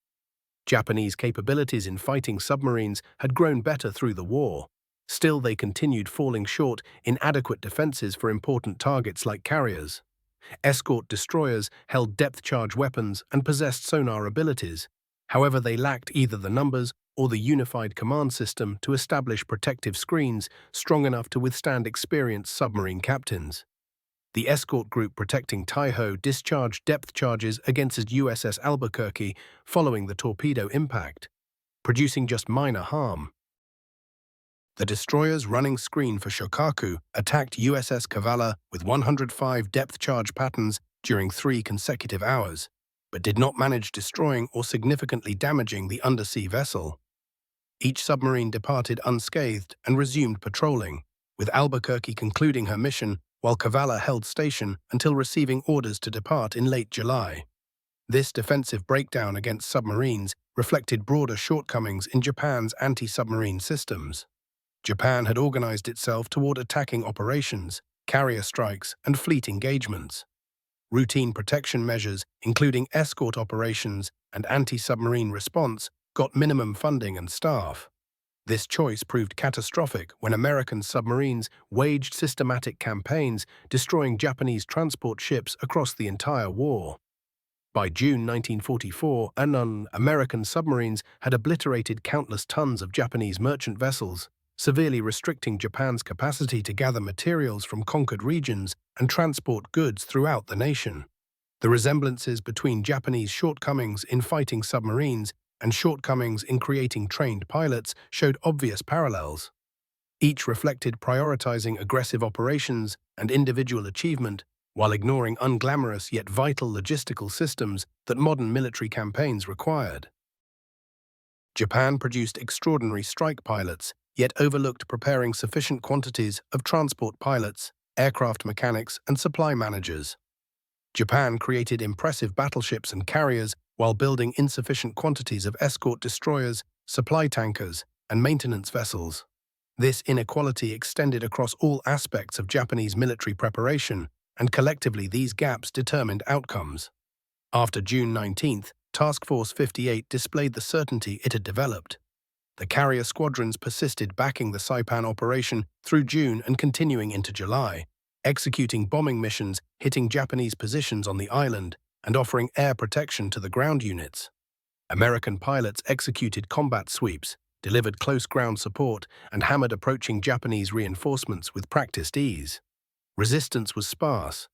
Japanese capabilities in fighting submarines had grown better through the war. Still, they continued falling short in adequate defenses for important targets like carriers. Escort destroyers held depth-charge weapons and possessed sonar abilities. However, they lacked either the numbers or the unified command system to establish protective screens strong enough to withstand experienced submarine captains. The escort group protecting Taiho discharged depth charges against USS Albuquerque following the torpedo impact, producing just minor harm. The destroyer's running screen for Shokaku attacked USS Kavala with 105 depth charge patterns during 3 consecutive hours, but did not manage destroying or significantly damaging the undersea vessel. Each submarine departed unscathed and resumed patrolling, with Albuquerque concluding her mission while Kavala held station until receiving orders to depart in late July. This defensive breakdown against submarines reflected broader shortcomings in Japan's anti-submarine systems. Japan had organized itself toward attacking operations, carrier strikes, and fleet engagements. Routine protection measures, including escort operations and anti-submarine response, got minimum funding and staff. This choice proved catastrophic when American submarines waged systematic campaigns, destroying Japanese transport ships across the entire war. By June 1944, American submarines had obliterated countless tons of Japanese merchant vessels, severely restricting Japan's capacity to gather materials from conquered regions and transport goods throughout the nation. The resemblances between Japanese shortcomings in fighting submarines and shortcomings in creating trained pilots showed obvious parallels. Each reflected prioritizing aggressive operations and individual achievement while ignoring unglamorous yet vital logistical systems that modern military campaigns required. Japan produced extraordinary strike pilots, yet overlooked preparing sufficient quantities of transport pilots, aircraft mechanics, and supply managers. Japan created impressive battleships and carriers while building insufficient quantities of escort destroyers, supply tankers, and maintenance vessels. This inequality extended across all aspects of Japanese military preparation, and collectively these gaps determined outcomes. After June 19th, Task Force 58 displayed the certainty it had developed. The carrier squadrons persisted backing the Saipan operation through June and continuing into July, executing bombing missions hitting Japanese positions on the island and offering air protection to the ground units. American pilots executed combat sweeps, delivered close ground support, and hammered approaching Japanese reinforcements with practiced ease. Resistance was sparse.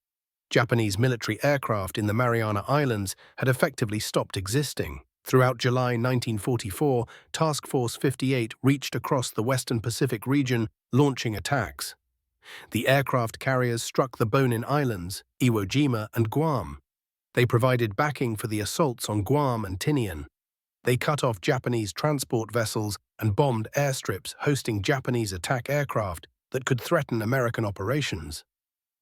Japanese military aircraft in the Mariana Islands had effectively stopped existing. Throughout July 1944, Task Force 58 reached across the Western Pacific region, launching attacks. The aircraft carriers struck the Bonin Islands, Iwo Jima, and Guam. They provided backing for the assaults on Guam and Tinian. They cut off Japanese transport vessels and bombed airstrips hosting Japanese attack aircraft that could threaten American operations.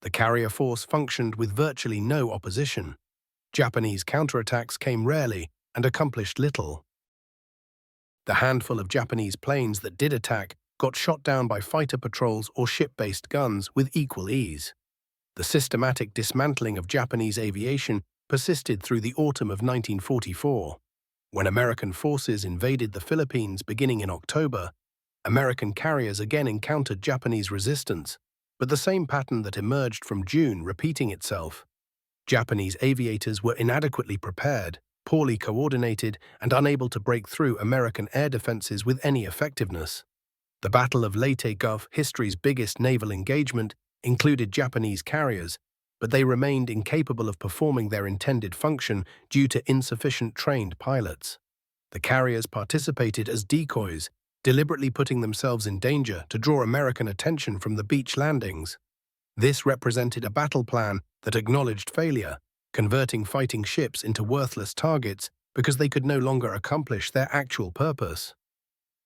The carrier force functioned with virtually no opposition. Japanese counterattacks came rarely and accomplished little. The handful of Japanese planes that did attack got shot down by fighter patrols or ship-based guns with equal ease. The systematic dismantling of Japanese aviation persisted through the autumn of 1944. When American forces invaded the Philippines beginning in October, American carriers again encountered Japanese resistance, but the same pattern that emerged from June repeating itself. Japanese aviators were inadequately prepared, poorly coordinated, and unable to break through American air defenses with any effectiveness. The Battle of Leyte Gulf, history's biggest naval engagement, included Japanese carriers, but they remained incapable of performing their intended function due to insufficient trained pilots. The carriers participated as decoys, deliberately putting themselves in danger to draw American attention from the beach landings. This represented a battle plan that acknowledged failure, converting fighting ships into worthless targets because they could no longer accomplish their actual purpose.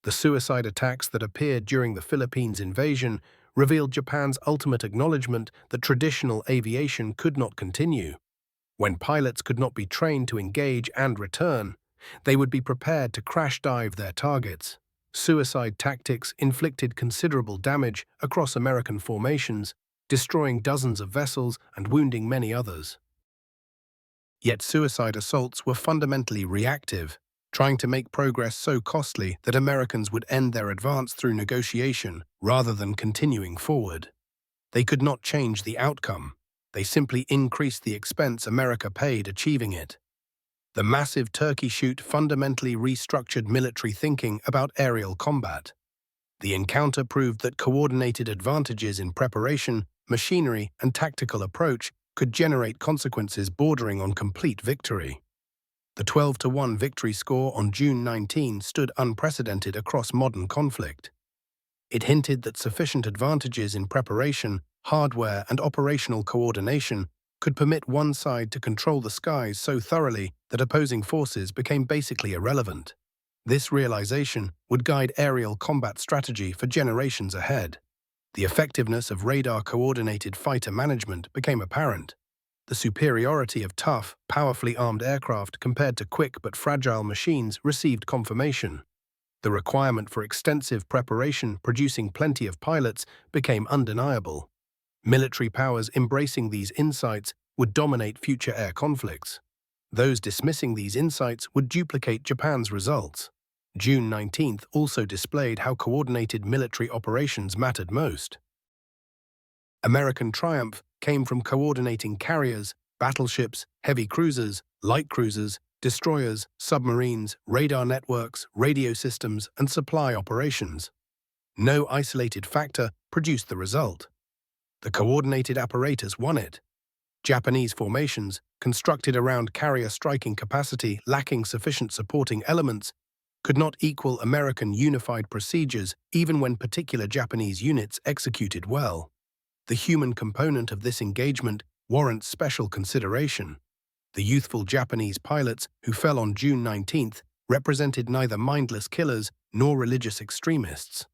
The suicide attacks that appeared during the Philippines invasion revealed Japan's ultimate acknowledgement that traditional aviation could not continue. When pilots could not be trained to engage and return, they would be prepared to crash dive their targets. Suicide tactics inflicted considerable damage across American formations, destroying dozens of vessels and wounding many others. Yet suicide assaults were fundamentally reactive, trying to make progress so costly that Americans would end their advance through negotiation rather than continuing forward. They could not change the outcome. They simply increased the expense America paid achieving it. The massive Turkey shoot fundamentally restructured military thinking about aerial combat. The encounter proved that coordinated advantages in preparation, machinery, and tactical approach could generate consequences bordering on complete victory. The 12-1 victory score on June 19 stood unprecedented across modern conflict. It hinted that sufficient advantages in preparation, hardware, and operational coordination could permit one side to control the skies so thoroughly that opposing forces became basically irrelevant. This realization would guide aerial combat strategy for generations ahead. The effectiveness of radar-coordinated fighter management became apparent. The superiority of tough, powerfully armed aircraft compared to quick but fragile machines received confirmation. The requirement for extensive preparation producing plenty of pilots became undeniable. Military powers embracing these insights would dominate future air conflicts. Those dismissing these insights would duplicate Japan's results. June 19 also displayed how coordinated military operations mattered most. American triumph came from coordinating carriers, battleships, heavy cruisers, light cruisers, destroyers, submarines, radar networks, radio systems, and supply operations. No isolated factor produced the result. The coordinated apparatus won it. Japanese formations, constructed around carrier striking capacity lacking sufficient supporting elements, could not equal American unified procedures even when particular Japanese units executed well. The human component of this engagement warrants special consideration. The youthful Japanese pilots who fell on June 19 represented neither mindless killers nor religious extremists.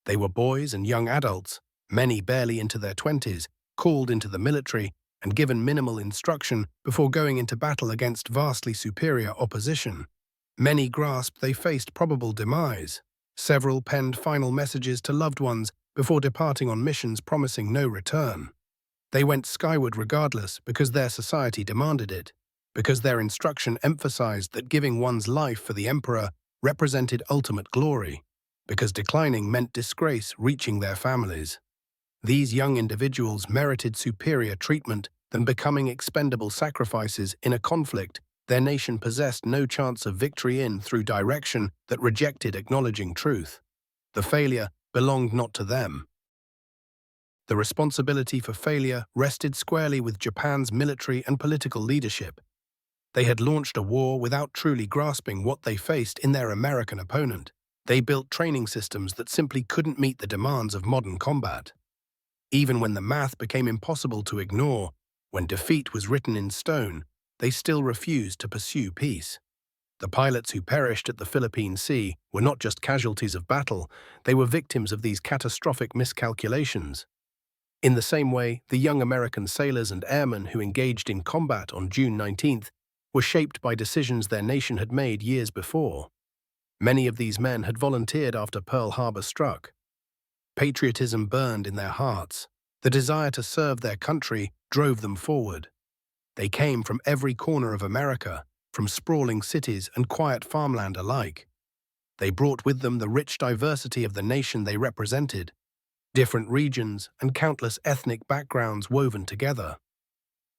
They were boys and young adults, many barely into their 20s, called into the military and given minimal instruction before going into battle against vastly superior opposition. Many grasped they faced probable demise. Several penned final messages to loved ones before departing on missions promising no return. They went skyward regardless because their society demanded it, because their instruction emphasized that giving one's life for the emperor represented ultimate glory, because declining meant disgrace reaching their families. These young individuals merited superior treatment than becoming expendable sacrifices in a conflict their nation possessed no chance of victory in through direction that rejected acknowledging truth. The failure belonged not to them. The responsibility for failure rested squarely with Japan's military and political leadership. They had launched a war without truly grasping what they faced in their American opponent. They built training systems that simply couldn't meet the demands of modern combat. Even when the math became impossible to ignore, when defeat was written in stone, they still refused to pursue peace. The pilots who perished at the Philippine Sea were not just casualties of battle, they were victims of these catastrophic miscalculations. In the same way, the young American sailors and airmen who engaged in combat on June 19th were shaped by decisions their nation had made years before. Many of these men had volunteered after Pearl Harbor struck. Patriotism burned in their hearts. The desire to serve their country drove them forward. They came from every corner of America, from sprawling cities and quiet farmland alike. They brought with them the rich diversity of the nation they represented, different regions and countless ethnic backgrounds woven together.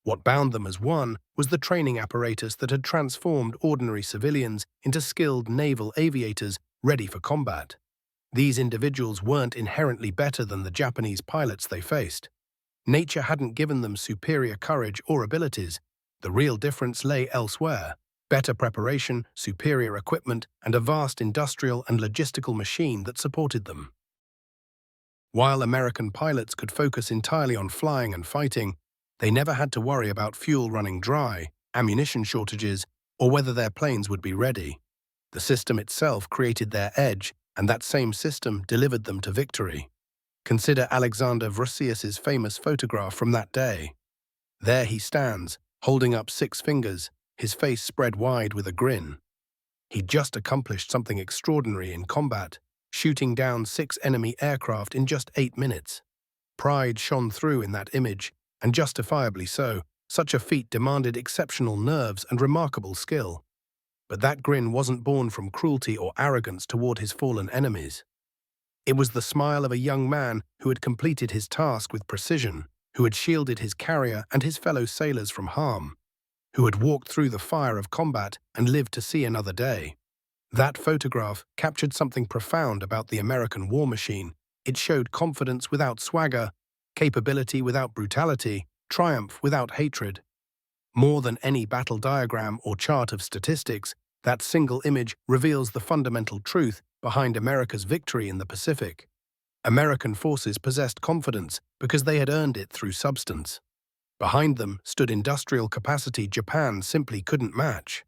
What bound them as one was the training apparatus that had transformed ordinary civilians into skilled naval aviators ready for combat. These individuals weren't inherently better than the Japanese pilots they faced. Nature hadn't given them superior courage or abilities. The real difference lay elsewhere: better preparation, superior equipment, and a vast industrial and logistical machine that supported them. While American pilots could focus entirely on flying and fighting, they never had to worry about fuel running dry, ammunition shortages, or whether their planes would be ready. The system itself created their edge, and that same system delivered them to victory. Consider Alexander Vrasius's famous photograph from that day. There he stands, holding up 6 fingers, his face spread wide with a grin. He'd just accomplished something extraordinary in combat, shooting down 6 enemy aircraft in just 8 minutes. Pride shone through in that image, and justifiably so. Such a feat demanded exceptional nerves and remarkable skill. But that grin wasn't born from cruelty or arrogance toward his fallen enemies. It was the smile of a young man who had completed his task with precision, who had shielded his carrier and his fellow sailors from harm, who had walked through the fire of combat and lived to see another day. That photograph captured something profound about the American war machine. It showed confidence without swagger, capability without brutality, triumph without hatred. More than any battle diagram or chart of statistics, that single image reveals the fundamental truth behind America's victory in the Pacific. American forces possessed confidence because they had earned it through substance. Behind them stood industrial capacity Japan simply couldn't match.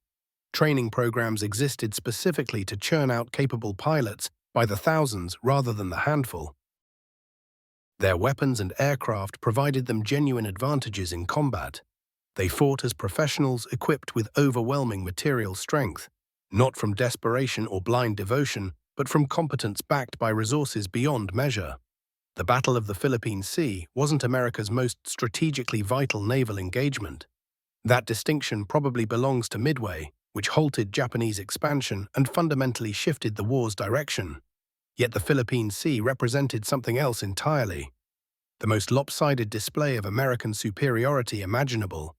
Training programs existed specifically to churn out capable pilots by the thousands rather than the handful. Their weapons and aircraft provided them genuine advantages in combat. They fought as professionals equipped with overwhelming material strength, not from desperation or blind devotion, but from competence backed by resources beyond measure. The Battle of the Philippine Sea wasn't America's most strategically vital naval engagement. That distinction probably belongs to Midway, which halted Japanese expansion and fundamentally shifted the war's direction. Yet the Philippine Sea represented something else entirely. The most lopsided display of American superiority imaginable.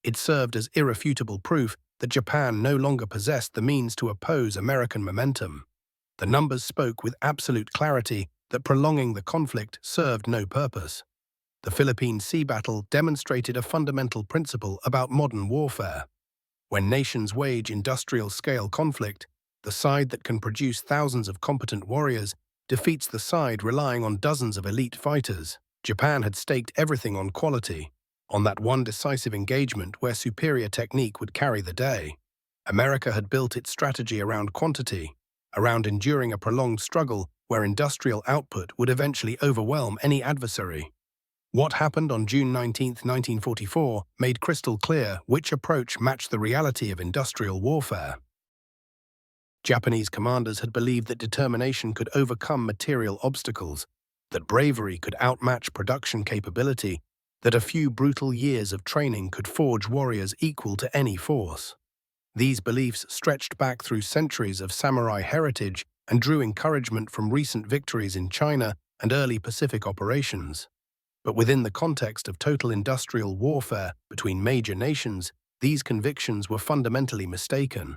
It served as irrefutable proof that Japan no longer possessed the means to oppose American momentum. The numbers spoke with absolute clarity that prolonging the conflict served no purpose. The Philippine Sea battle demonstrated a fundamental principle about modern warfare. When nations wage industrial-scale conflict, the side that can produce thousands of competent warriors defeats the side relying on dozens of elite fighters. Japan had staked everything on quality, on that one decisive engagement where superior technique would carry the day. America had built its strategy around quantity, around enduring a prolonged struggle where industrial output would eventually overwhelm any adversary. What happened on June 19, 1944, made crystal clear which approach matched the reality of industrial warfare. Japanese commanders had believed that determination could overcome material obstacles, that bravery could outmatch production capability, that a few brutal years of training could forge warriors equal to any force. These beliefs stretched back through centuries of samurai heritage and drew encouragement from recent victories in China and early Pacific operations. But within the context of total industrial warfare between major nations, these convictions were fundamentally mistaken.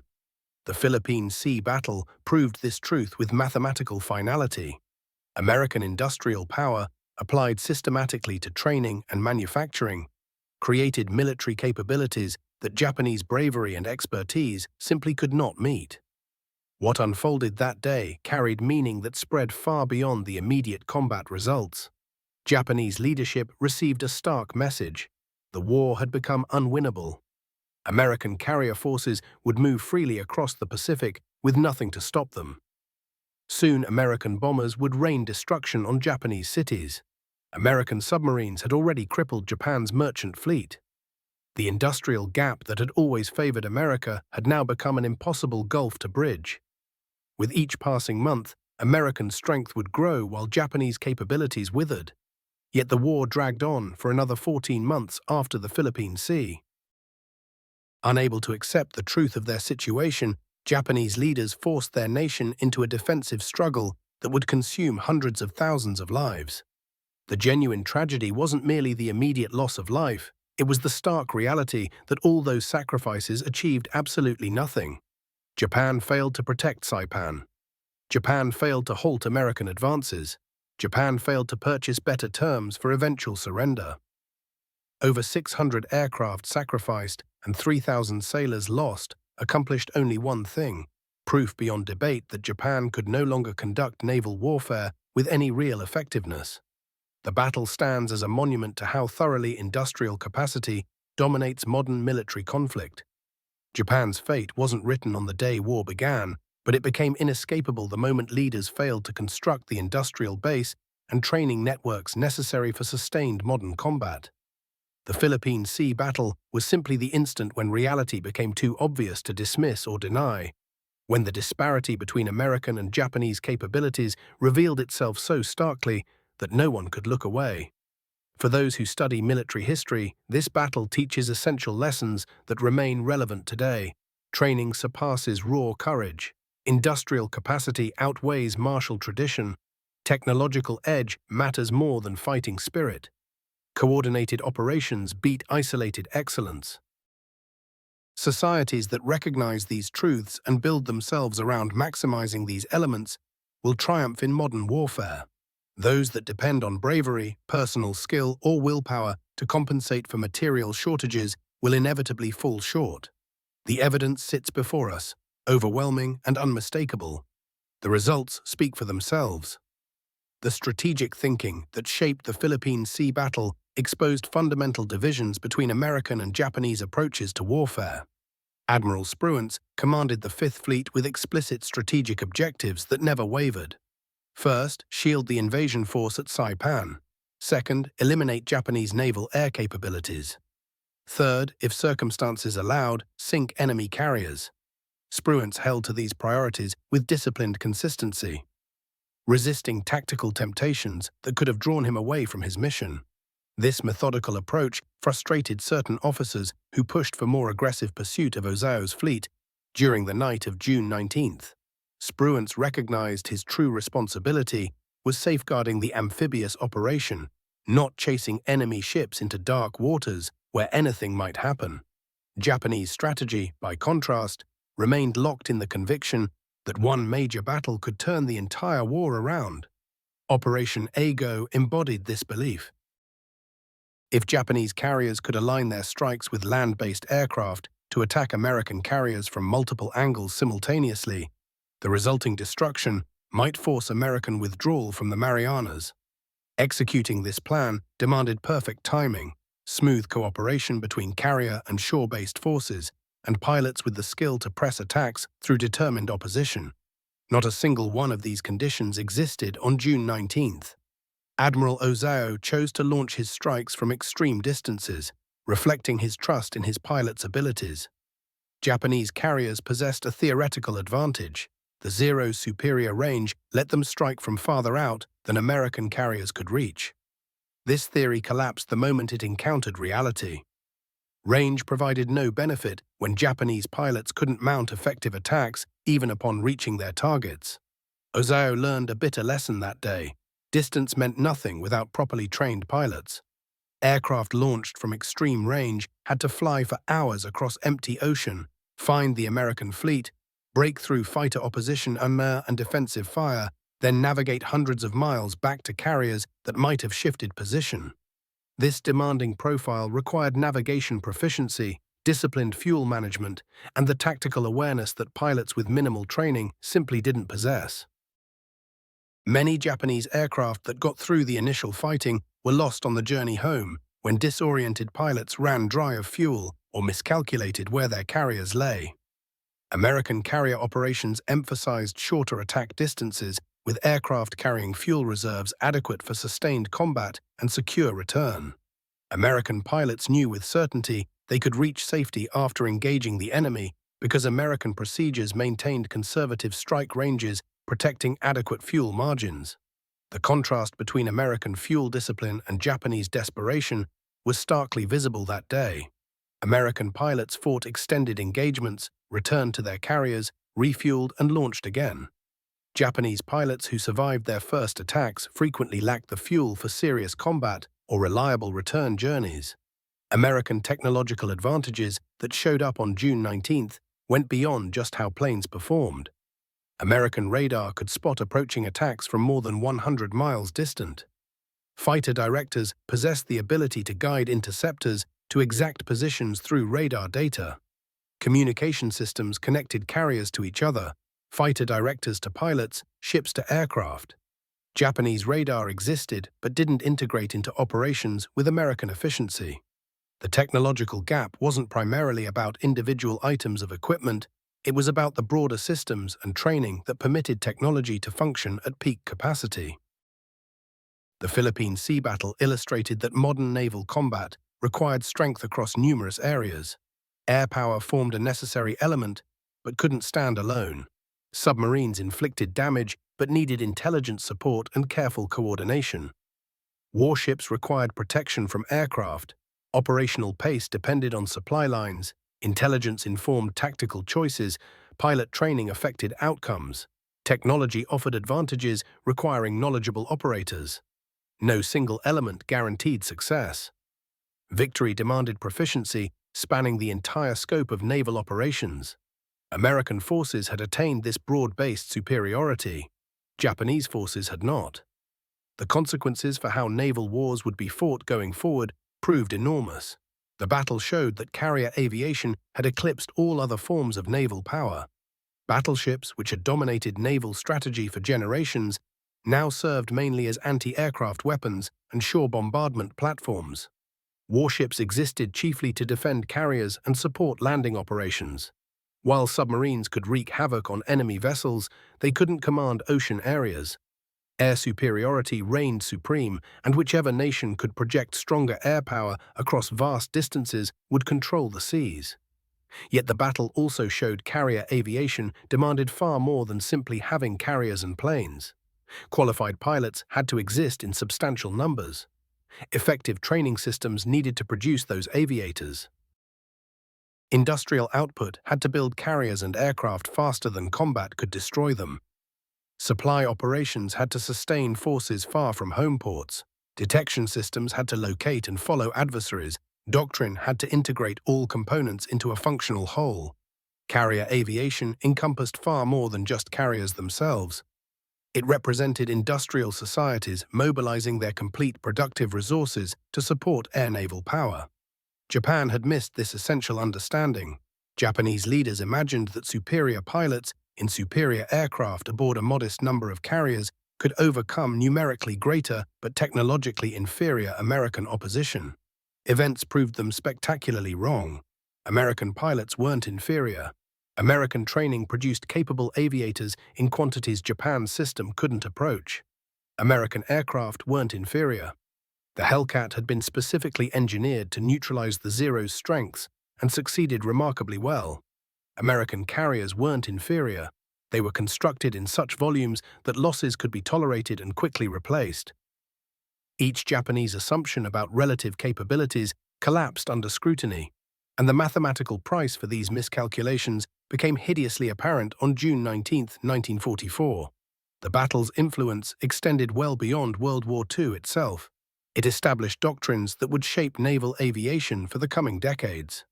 The Philippine Sea Battle proved this truth with mathematical finality. American industrial power, applied systematically to training and manufacturing, created military capabilities that Japanese bravery and expertise simply could not meet. What unfolded that day carried meaning that spread far beyond the immediate combat results. Japanese leadership received a stark message. The war had become unwinnable. American carrier forces would move freely across the Pacific with nothing to stop them. Soon, American bombers would rain destruction on Japanese cities. American submarines had already crippled Japan's merchant fleet. The industrial gap that had always favored America had now become an impossible gulf to bridge. With each passing month, American strength would grow while Japanese capabilities withered. Yet the war dragged on for another 14 months after the Philippine Sea. Unable to accept the truth of their situation, Japanese leaders forced their nation into a defensive struggle that would consume hundreds of thousands of lives. The genuine tragedy wasn't merely the immediate loss of life, it was the stark reality that all those sacrifices achieved absolutely nothing. Japan failed to protect Saipan. Japan failed to halt American advances. Japan failed to purchase better terms for eventual surrender. Over 600 aircraft sacrificed and 3,000 sailors lost accomplished only one thing, proof beyond debate that Japan could no longer conduct naval warfare with any real effectiveness. The battle stands as a monument to how thoroughly industrial capacity dominates modern military conflict. Japan's fate wasn't written on the day war began, but it became inescapable the moment leaders failed to construct the industrial base and training networks necessary for sustained modern combat. The Philippine Sea Battle was simply the instant when reality became too obvious to dismiss or deny, when the disparity between American and Japanese capabilities revealed itself so starkly that no one could look away. For those who study military history, this battle teaches essential lessons that remain relevant today. Training surpasses raw courage. Industrial capacity outweighs martial tradition. Technological edge matters more than fighting spirit. Coordinated operations beat isolated excellence. Societies that recognize these truths and build themselves around maximizing these elements will triumph in modern warfare. Those that depend on bravery, personal skill, or willpower to compensate for material shortages will inevitably fall short. The evidence sits before us, overwhelming and unmistakable. The results speak for themselves. The strategic thinking that shaped the Philippine Sea Battle exposed fundamental divisions between American and Japanese approaches to warfare. Admiral Spruance commanded the Fifth Fleet with explicit strategic objectives that never wavered. First, shield the invasion force at Saipan. Second, eliminate Japanese naval air capabilities. Third, if circumstances allowed, sink enemy carriers. Spruance held to these priorities with disciplined consistency, resisting tactical temptations that could have drawn him away from his mission. This methodical approach frustrated certain officers who pushed for more aggressive pursuit of Ozao's fleet during the night of June 19th. Spruance recognized his true responsibility was safeguarding the amphibious operation, not chasing enemy ships into dark waters where anything might happen. Japanese strategy, by contrast, remained locked in the conviction that one major battle could turn the entire war around. Operation Eigo embodied this belief. If Japanese carriers could align their strikes with land-based aircraft to attack American carriers from multiple angles simultaneously, the resulting destruction might force American withdrawal from the Marianas. Executing this plan demanded perfect timing, smooth cooperation between carrier and shore-based forces, and pilots with the skill to press attacks through determined opposition. Not a single one of these conditions existed on June 19th. Admiral Ozao chose to launch his strikes from extreme distances, reflecting his trust in his pilot's abilities. Japanese carriers possessed a theoretical advantage. The Zero's superior range let them strike from farther out than American carriers could reach. This theory collapsed the moment it encountered reality. Range provided no benefit when Japanese pilots couldn't mount effective attacks even upon reaching their targets. Ozao learned a bitter lesson that day. Distance meant nothing without properly trained pilots. Aircraft launched from extreme range had to fly for hours across empty ocean, find the American fleet, break through fighter opposition and defensive fire, then navigate hundreds of miles back to carriers that might have shifted position. This demanding profile required navigation proficiency, disciplined fuel management, and the tactical awareness that pilots with minimal training simply didn't possess. Many Japanese aircraft that got through the initial fighting were lost on the journey home when disoriented pilots ran dry of fuel or miscalculated where their carriers lay. American carrier operations emphasized shorter attack distances, with aircraft carrying fuel reserves adequate for sustained combat and secure return. American pilots knew with certainty they could reach safety after engaging the enemy because American procedures maintained conservative strike ranges, protecting adequate fuel margins. The contrast between American fuel discipline and Japanese desperation was starkly visible that day. American pilots fought extended engagements, returned to their carriers, refueled, and launched again. Japanese pilots who survived their first attacks frequently lacked the fuel for serious combat or reliable return journeys. American technological advantages that showed up on June 19th went beyond just how planes performed. American radar could spot approaching attacks from more than 100 miles distant. Fighter directors possessed the ability to guide interceptors to exact positions through radar data. Communication systems connected carriers to each other, fighter directors to pilots, ships to aircraft. Japanese radar existed but didn't integrate into operations with American efficiency. The technological gap wasn't primarily about individual items of equipment, it was about the broader systems and training that permitted technology to function at peak capacity. The Philippine Sea Battle illustrated that modern naval combat required strength across numerous areas. Air power formed a necessary element, but couldn't stand alone. Submarines inflicted damage, but needed intelligence support and careful coordination. Warships required protection from aircraft. Operational pace depended on supply lines. Intelligence informed tactical choices. Pilot training affected outcomes. Technology offered advantages requiring knowledgeable operators. No single element guaranteed success. Victory demanded proficiency, spanning the entire scope of naval operations. American forces had attained this broad-based superiority. Japanese forces had not. The consequences for how naval wars would be fought going forward proved enormous. The battle showed that carrier aviation had eclipsed all other forms of naval power. Battleships, which had dominated naval strategy for generations, now served mainly as anti-aircraft weapons and shore bombardment platforms. Warships existed chiefly to defend carriers and support landing operations. While submarines could wreak havoc on enemy vessels, they couldn't command ocean areas. Air superiority reigned supreme, and whichever nation could project stronger air power across vast distances would control the seas. Yet the battle also showed carrier aviation demanded far more than simply having carriers and planes. Qualified pilots had to exist in substantial numbers. Effective training systems needed to produce those aviators. Industrial output had to build carriers and aircraft faster than combat could destroy them. Supply operations had to sustain forces far from home ports. Detection systems had to locate and follow adversaries. Doctrine had to integrate all components into a functional whole. Carrier aviation encompassed far more than just carriers themselves. It represented industrial societies mobilizing their complete productive resources to support air naval power. Japan had missed this essential understanding. Japanese leaders imagined that superior pilots in superior aircraft aboard a modest number of carriers could overcome numerically greater but technologically inferior American opposition. Events proved them spectacularly wrong. American pilots weren't inferior. American training produced capable aviators in quantities Japan's system couldn't approach. American aircraft weren't inferior. The Hellcat had been specifically engineered to neutralize the Zero's strengths and succeeded remarkably well. American carriers weren't inferior. They were constructed in such volumes that losses could be tolerated and quickly replaced. Each Japanese assumption about relative capabilities collapsed under scrutiny, and the mathematical price for these miscalculations became hideously apparent on June 19, 1944. The battle's influence extended well beyond World War II itself. It established doctrines that would shape naval aviation for the coming decades.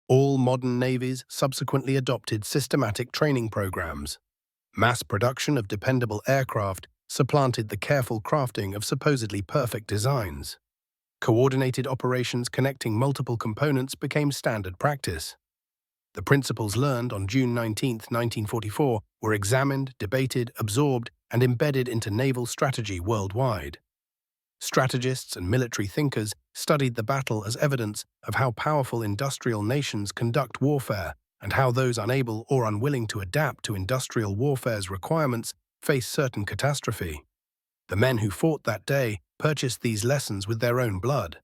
All modern navies subsequently adopted systematic training programs. Mass production of dependable aircraft supplanted the careful crafting of supposedly perfect designs. Coordinated operations connecting multiple components became standard practice. The principles learned on June 19, 1944, were examined, debated, absorbed, and embedded into naval strategy worldwide. Strategists and military thinkers studied the battle as evidence of how powerful industrial nations conduct warfare and how those unable or unwilling to adapt to industrial warfare's requirements face certain catastrophe. The men who fought that day purchased these lessons with their own blood.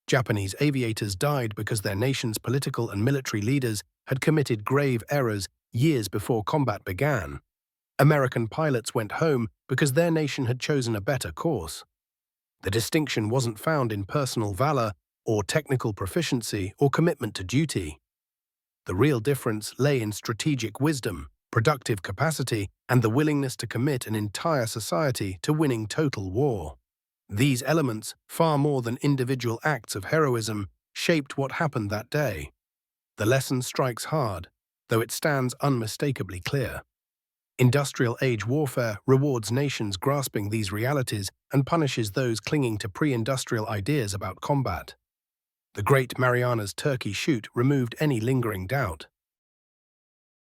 Japanese aviators died because their nation's political and military leaders had committed grave errors years before combat began. American pilots went home because their nation had chosen a better course. The distinction wasn't found in personal valor or technical proficiency or commitment to duty. The real difference lay in strategic wisdom, productive capacity, and the willingness to commit an entire society to winning total war. These elements, far more than individual acts of heroism, shaped what happened that day. The lesson strikes hard, though it stands unmistakably clear. Industrial age warfare rewards nations grasping these realities and punishes those clinging to pre-industrial ideas about combat. The Great Marianas Turkey Shoot removed any lingering doubt.